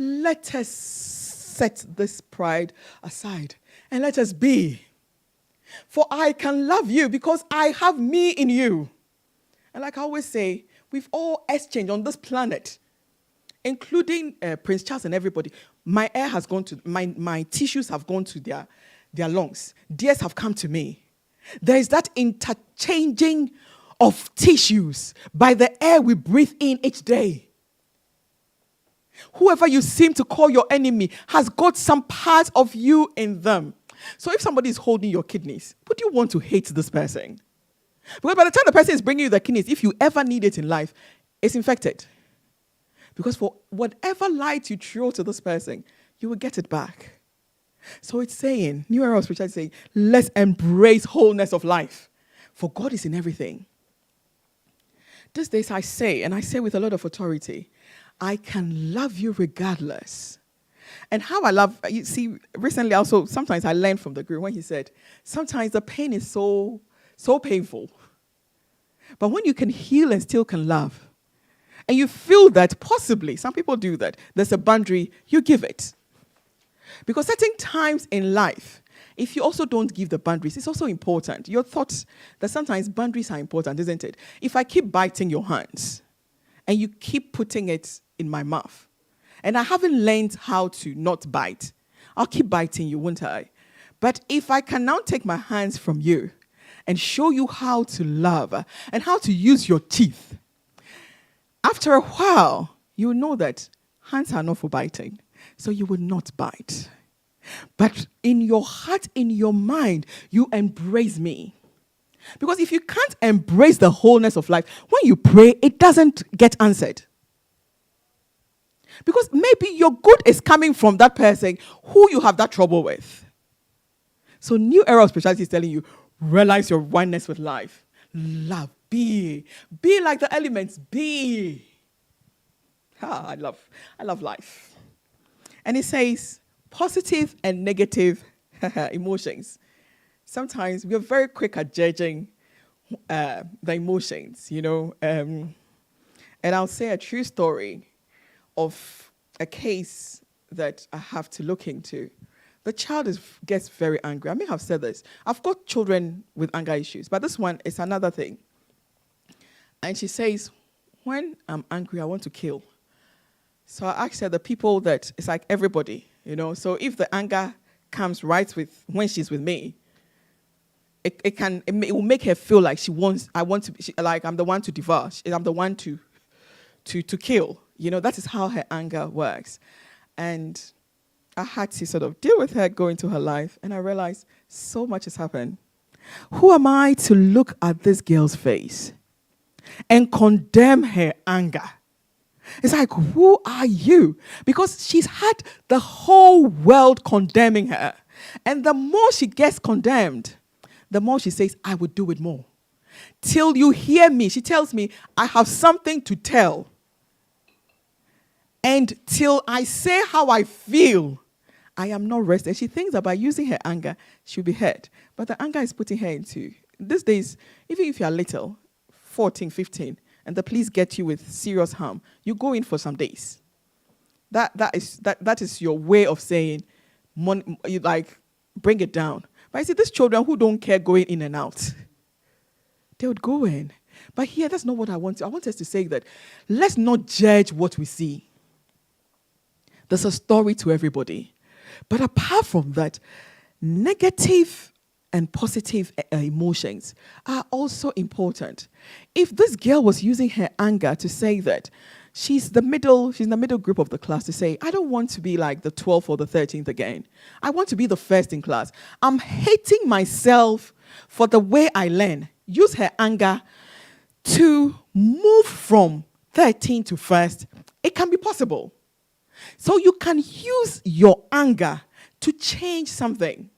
Let us set this pride aside and let us be. For I can love you because I have me in you. And like I always say, we've all exchanged on this planet, including Prince Charles and everybody. My air has gone to, my tissues have gone to their lungs. Theirs have come to me. There is that interchanging of tissues by the air we breathe in each day. Whoever you seem to call your enemy has got some part of you in them. So if somebody is holding your kidneys, would you want to hate this person? Because by the time the person is bringing you the kidneys, if you ever need it in life, it's infected. Because for whatever light you throw to this person, you will get it back. So it's saying, New Era of Spirituality is saying, let's embrace wholeness of life. For God is in everything. These days I say, and I say with a lot of authority, I can love you regardless. And how I love, you see, recently also, sometimes I learned from the Guru when he said, sometimes the pain is so painful. But when you can heal and still can love, and you feel that possibly, some people do that, there's a boundary, you give it. Because certain times in life, if you also don't give the boundaries, it's also important. Your thoughts that sometimes boundaries are important, isn't it? If I keep biting your hands, and you keep putting it in my mouth, and I haven't learned how to not bite, I'll keep biting you, won't I? But if I can now take my hands from you and show you how to love and how to use your teeth, after a while, you will know that hands are not for biting, so you will not bite. But in your heart, in your mind, you embrace me. Because if you can't embrace the wholeness of life, when you pray, it doesn't get answered. Because maybe your good is coming from that person who you have that trouble with. So New Era of Spirituality is telling you, realize your oneness with life. Love, be like the elements, be. I love life. And it says, positive and negative emotions. Sometimes we are very quick at judging the emotions, And I'll say a true story of a case that I have to look into. The child gets very angry. I may have said this. I've got children with anger issues, but this one is another thing. And she says, when I'm angry, I want to kill. So I asked her the people that, it's like everybody, So if the anger comes right with when she's with me, it will make her feel like I'm the one to devour. I'm the one to kill. That is how her anger works. And I had to sort of deal with her, go into her life, and I realized so much has happened. Who am I to look at this girl's face and condemn her anger? It's like, who are you? Because she's had the whole world condemning her. And the more she gets condemned, the more she says, I would do it more. Till you hear me. She tells me, I have something to tell. And till I say how I feel, I am not rested. She thinks that by using her anger, she'll be hurt. But the anger is putting her into, these days, even if you're little, 14, 15, and the police get you with serious harm, you go in for some days. That is your way of saying, you bring it down. But I see these children who don't care going in and out, they would go in. But here, that's not what I want. I want us to say that let's not judge what we see. There's a story to everybody. But apart from that, negative and positive emotions are also important. If this girl was using her anger to say that she's in the middle group of the class, to say, I don't want to be like the 12th or the 13th again. I want to be the first in class. I'm hating myself for the way I learn. Use her anger to move from 13th to first. It can be possible. So you can use your anger to change something.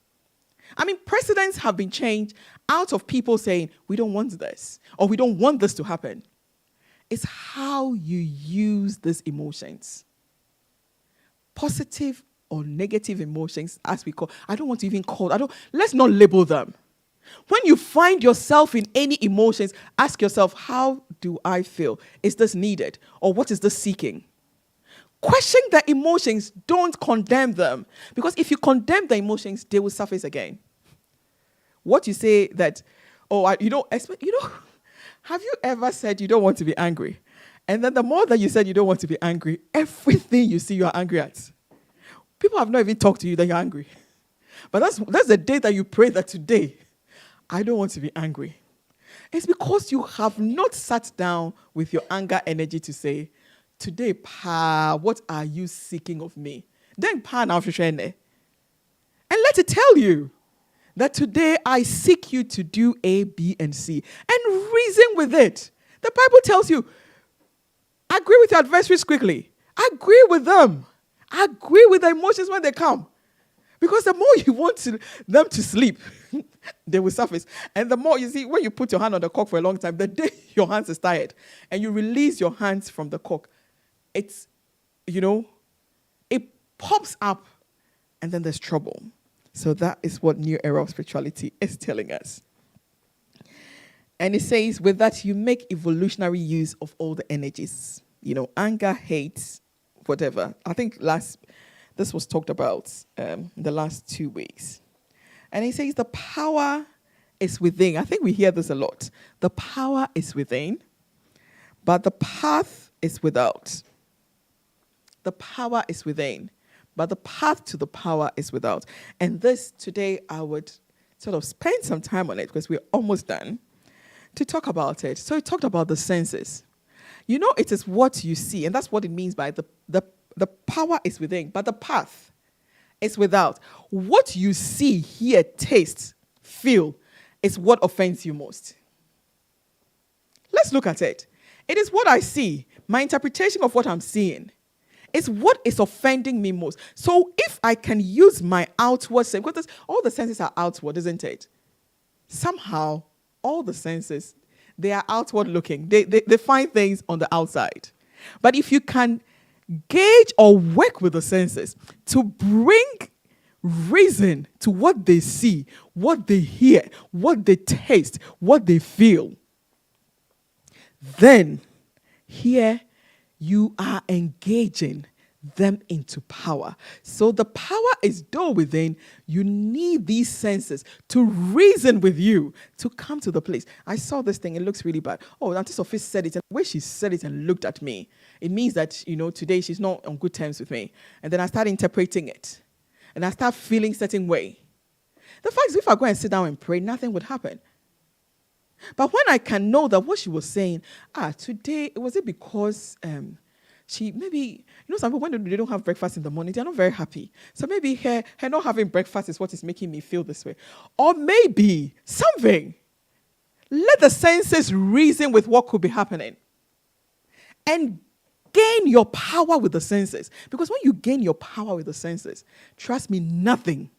I mean, precedents have been changed out of people saying, we don't want this, or we don't want this to happen. It's how you use these emotions. Positive or negative emotions, as we call, I don't want to even call, let's not label them. When you find yourself in any emotions, ask yourself, how do I feel? Is this needed? Or what is this seeking? Question the emotions, don't condemn them. Because if you condemn the emotions, they will surface again. What you say that, have you ever said you don't want to be angry? And then the more that you said you don't want to be angry, everything you see you are angry at. People have not even talked to you that you're angry. But that's the day that you pray that today, I don't want to be angry. It's because you have not sat down with your anger energy to say, today, Pa, what are you seeking of me? Then Pa now and let it tell you that today I seek you to do A, B, and C. And reason with it. The Bible tells you, agree with your adversaries quickly. Agree with them. Agree with the emotions when they come. Because the more you want them to sleep, they will surface. And the more, you see, when you put your hand on the cock for a long time, the day your hands is tired, and you release your hands from the cock, it's, it pops up, and then there's trouble. So that is what New Era of Spirituality is telling us. And it says, with that, you make evolutionary use of all the energies. Anger, hate, whatever. I think this was talked about the last 2 weeks. And it says the power is within. I think we hear this a lot. The power is within, but the path is without. The power is within, but the path to the power is without. And this, today, I would sort of spend some time on it because we're almost done to talk about it. So it talked about the senses. It is what you see, and that's what it means by the power is within, but the path is without. What you see, hear, taste, feel is what offends you most. Let's look at it. It is what I see, my interpretation of what I'm seeing. It's what is offending me most. So if I can use my outward sense, because all the senses are outward, isn't it? Somehow, all the senses, they are outward looking. They find things on the outside. But if you can gauge or work with the senses to bring reason to what they see, what they hear, what they taste, what they feel, then here you are engaging them into power. So the power is there within. You need these senses to reason with you to come to the place. I saw this thing. It looks really bad. Oh, Auntie Sophie said it. And the way she said it and looked at me, it means that, today she's not on good terms with me. And then I started interpreting it. And I start feeling a certain way. The fact is, if I go and sit down and pray, nothing would happen. But when I can know that what she was saying, today, was it because she maybe, some people, when they don't have breakfast in the morning, they're not very happy. So maybe her not having breakfast is what is making me feel this way. Or maybe something. Let the senses reason with what could be happening. And gain your power with the senses. Because when you gain your power with the senses, trust me, nothing.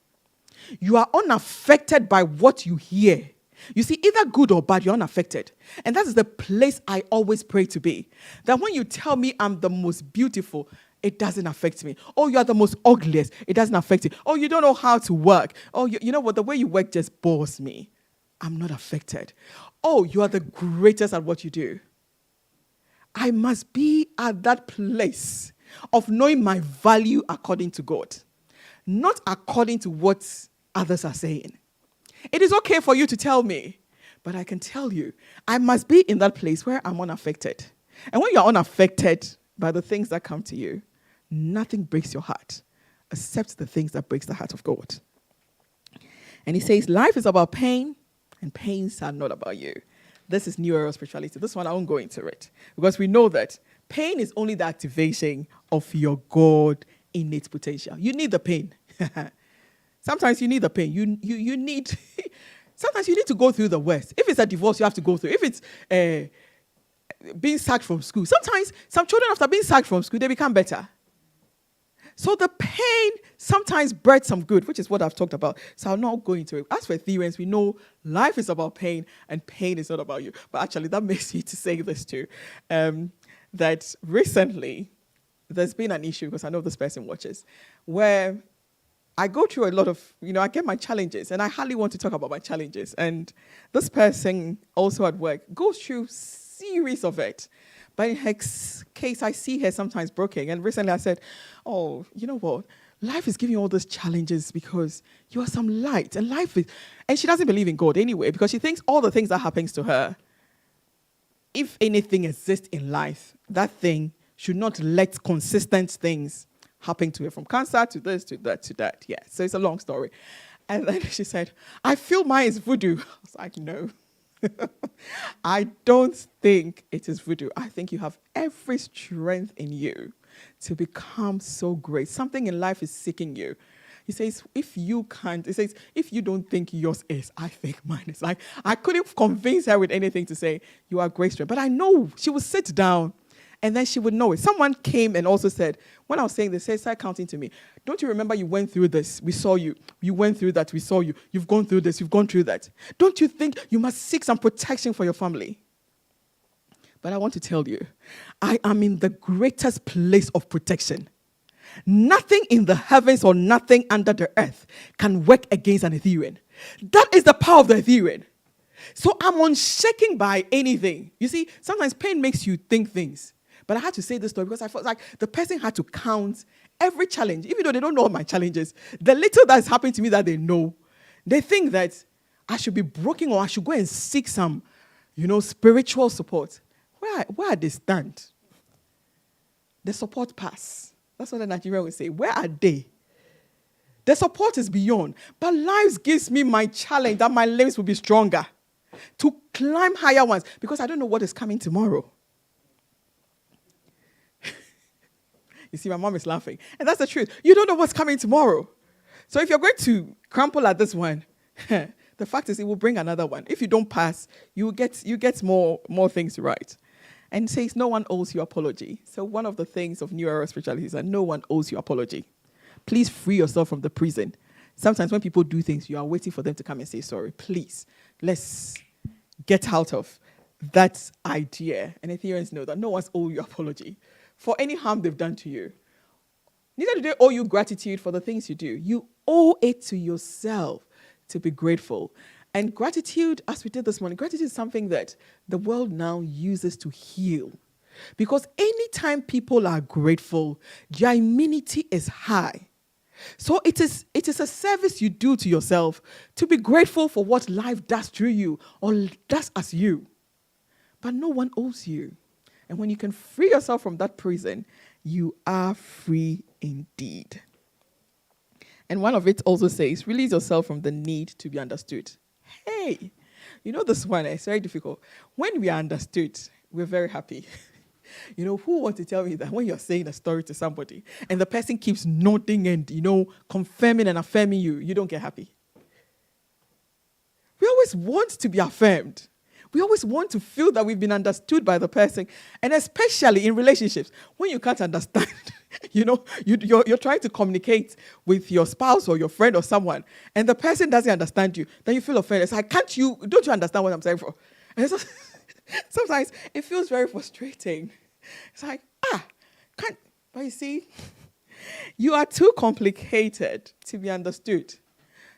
You are unaffected by what you hear. You see, either good or bad, you're unaffected. And that is the place I always pray to be. That when you tell me I'm the most beautiful, it doesn't affect me. Oh, you are the most ugliest, it doesn't affect you. Oh, you don't know how to work. Oh, you know what, the way you work just bores me. I'm not affected. Oh, you are the greatest at what you do. I must be at that place of knowing my value according to God, not according to what others are saying. It is okay for you to tell me, but I can tell you, I must be in that place where I'm unaffected. And when you're unaffected by the things that come to you, nothing breaks your heart except the things that breaks the heart of God. And he says, life is about pain, and pains are not about you. This is New Era Spirituality. This one, I won't go into it. Because we know that pain is only the activation of your God innate potential. You need the pain. Sometimes you need the pain. You need, sometimes you need to go through the worst. If it's a divorce, you have to go through. If it's being sacked from school. Sometimes some children, after being sacked from school, they become better. So the pain sometimes breeds some good, which is what I've talked about. So I'll not go into it. As for Ethereans, we know life is about pain and pain is not about you. But actually, that makes me to say this too. That recently, there's been an issue, because I know this person watches, where I go through a lot of, I get my challenges, and I hardly want to talk about my challenges. And this person, also at work, goes through series of it. But in her case, I see her sometimes broken. And recently I said, oh, you know what? Life is giving you all these challenges because you are some light. And life is... And she doesn't believe in God anyway, because she thinks all the things that happens to her, if anything exists in life, that thing should not let consistent things happen to her, from cancer to this, to that, to that. Yeah, so it's a long story. And then she said, I feel mine is voodoo. I was like, no. I don't think it is voodoo. I think you have every strength in you to become so great. Something in life is seeking you. He says, if you don't think yours is, I think mine is. Like, I couldn't convince her with anything to say, you are great strength. But I know she would sit down and then she would know it. Someone came and also said, when I was saying this, they started counting to me. Don't you remember you went through this? We saw you. You went through that. We saw you. You've gone through this. You've gone through that. Don't you think you must seek some protection for your family? But I want to tell you, I am in the greatest place of protection. Nothing in the heavens or nothing under the earth can work against an Ethereum. That is the power of the Ethereum. So I'm unshaken by anything. You see, sometimes pain makes you think things. But I had to say this story because I felt like the person had to count every challenge, even though they don't know my challenges. The little that's happened to me that they know, they think that I should be broken or I should go and seek some, spiritual support. Where they stand? The support pass. That's what the Nigerian would say. Where are they? The support is beyond. But life gives me my challenge that my limbs will be stronger to climb higher ones because I don't know what is coming tomorrow. You see, my mom is laughing. And that's the truth. You don't know what's coming tomorrow. So if you're going to crumple at this one, the fact is it will bring another one. If you don't pass, you get more things to write. And it says no one owes you apology. So one of the things of New Era Spirituality is that no one owes you apology. Please free yourself from the prison. Sometimes when people do things, you are waiting for them to come and say sorry. Please, let's get out of that idea. And Ethereans know that no one's owed you apology for any harm they've done to you. Neither do they owe you gratitude for the things you do. You owe it to yourself to be grateful. And gratitude, as we did this morning, gratitude is something that the world now uses to heal. Because anytime people are grateful, their immunity is high. So it is a service you do to yourself to be grateful for what life does through you or does as you. But no one owes you. And when you can free yourself from that prison, you are free indeed. And one of it also says, release yourself from the need to be understood. Hey, you know this one, it's very difficult. When we are understood, we're very happy. You know, who wants to tell me that when you're saying a story to somebody and the person keeps nodding and, confirming and affirming you, you don't get happy? We always want to be affirmed. We always want to feel that we've been understood by the person. And especially in relationships, when you can't understand, you're trying to communicate with your spouse or your friend or someone, and the person doesn't understand you, then you feel offended. It's like, don't you understand what I'm saying for? And sometimes it feels very frustrating. It's like, but you see, you are too complicated to be understood.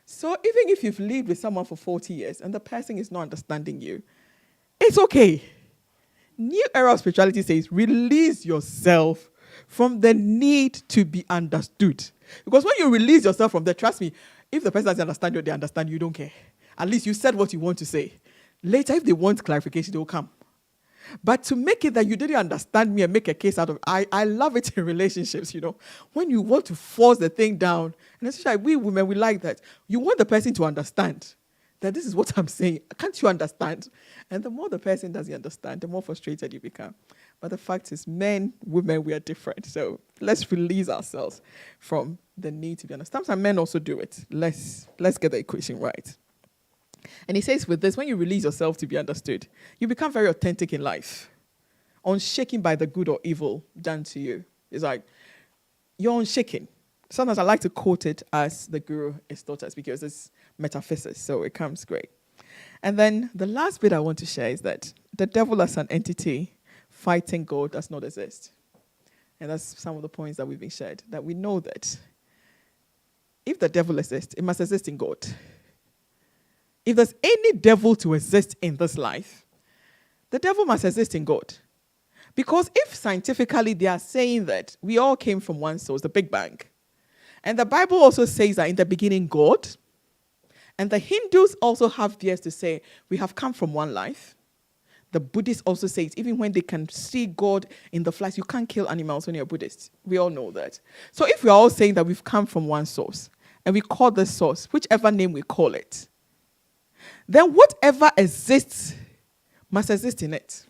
So even if you've lived with someone for 40 years and the person is not understanding you, it's okay. New Era of Spirituality says, release yourself from the need to be understood. Because when you release yourself from that, trust me, if the person doesn't understand you, they understand you don't care. At least you said what you want to say. Later, if they want clarification, they will come. But to make it that you didn't understand me and make a case out of it, I love it in relationships, When you want to force the thing down, and especially we women, we like that. You want the person to understand that this is what I'm saying. Can't you understand? And the more the person doesn't understand, the more frustrated you become. But the fact is, men, women, we are different. So let's release ourselves from the need to be understood. Sometimes men also do it. Let's get the equation right. And he says with this, when you release yourself to be understood, you become very authentic in life, unshaken by the good or evil done to you. It's like, you're unshaken. Sometimes I like to quote it as the guru is taught us because it's metaphysics, so it comes great. And then the last bit I want to share is that the devil as an entity fighting God does not exist. And that's some of the points that we've been shared, that we know that if the devil exists, it must exist in God. If there's any devil to exist in this life, the devil must exist in God. Because if scientifically they are saying that we all came from one source, the Big Bang, and the Bible also says that in the beginning, God, and the Hindus also have theirs to say we have come from one life. The Buddhists also say it, even when they can see God in the flesh, you can't kill animals when you're a Buddhist. We all know that. So if we're all saying that we've come from one source, and we call this source, whichever name we call it, then whatever exists must exist in it.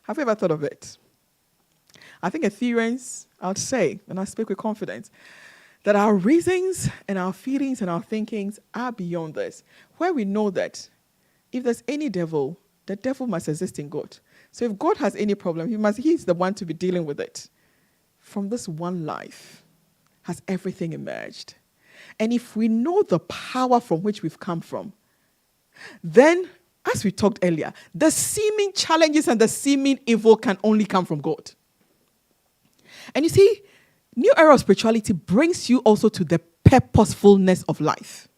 Have you ever thought of it? I think Ethereans, I would say, and I speak with confidence, that our reasons and our feelings and our thinkings are beyond this, where we know that if there's any devil, the devil must exist in God. So if God has any problem, he's the one to be dealing with it. From this one life has everything emerged. And if we know the power from which we've come from, then, as we talked earlier, the seeming challenges and the seeming evil can only come from God. And you see, New Era of Spirituality brings you also to the purposefulness of life.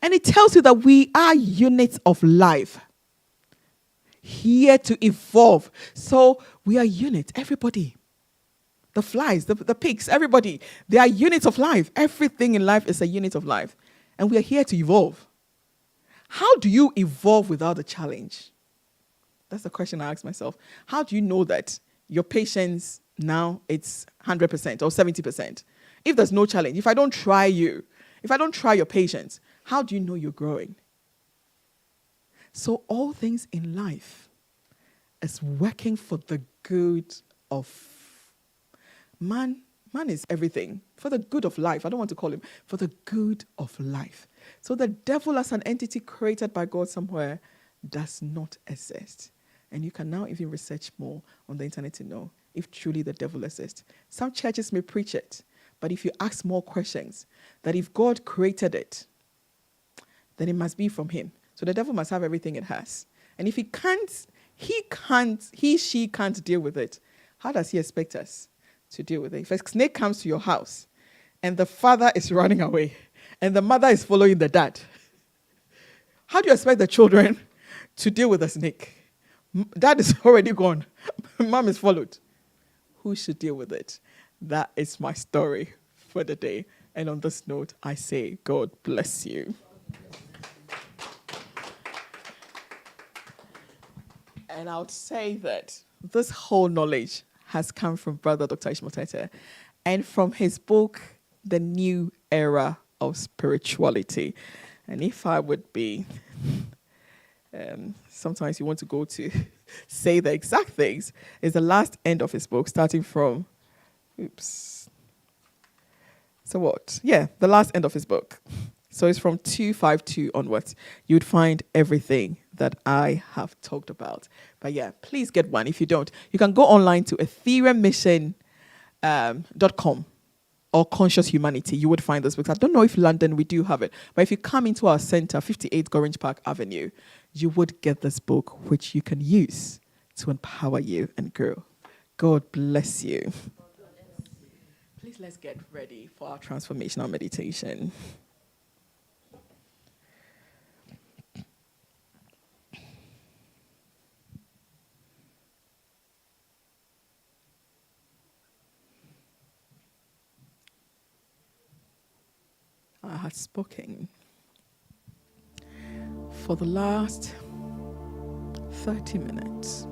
And it tells you that we are units of life, here to evolve. So we are units, everybody. The flies, the pigs, everybody. They are units of life. Everything in life is a unit of life. And we are here to evolve. How do you evolve without a challenge? That's the question I ask myself. How do you know that your patience now it's 100% or 70%? If there's no challenge, if I don't try you, if I don't try your patience, how do you know you're growing? So all things in life is working for the good of man. Man is everything. For the good of life. I don't want to call him. For the good of life. So the devil as an entity created by God somewhere does not exist. And you can now even research more on the internet to know if truly the devil exists. Some churches may preach it. But if you ask more questions, that if God created it, then it must be from him. So the devil must have everything it has. And if she can't deal with it, how does he expect us to deal with it? If a snake comes to your house and the father is running away and the mother is following the dad, how do you expect the children to deal with the snake? Dad is already gone. Mom is followed. Who should deal with it? That is my story for the day. And on this note, I say, God bless you. And I would say that this whole knowledge has come from Brother Dr. Ishmael Tete and from his book, the new era of spirituality. And if I would be, sometimes you want to go to say the exact things, is the last end of his book, starting from, So what? Yeah, the last end of his book. So it's from 252 onwards. You'd find everything that I have talked about. But yeah, please get one. If you don't, you can go online to ethereummission.com or Conscious Humanity. You would find those books. I don't know if London, we do have it. But if you come into our center, 58 Gorange Park Avenue, you would get this book, which you can use to empower you and grow. God bless you. Please, let's get ready for our transformational meditation. I had spoken for the last 30 minutes.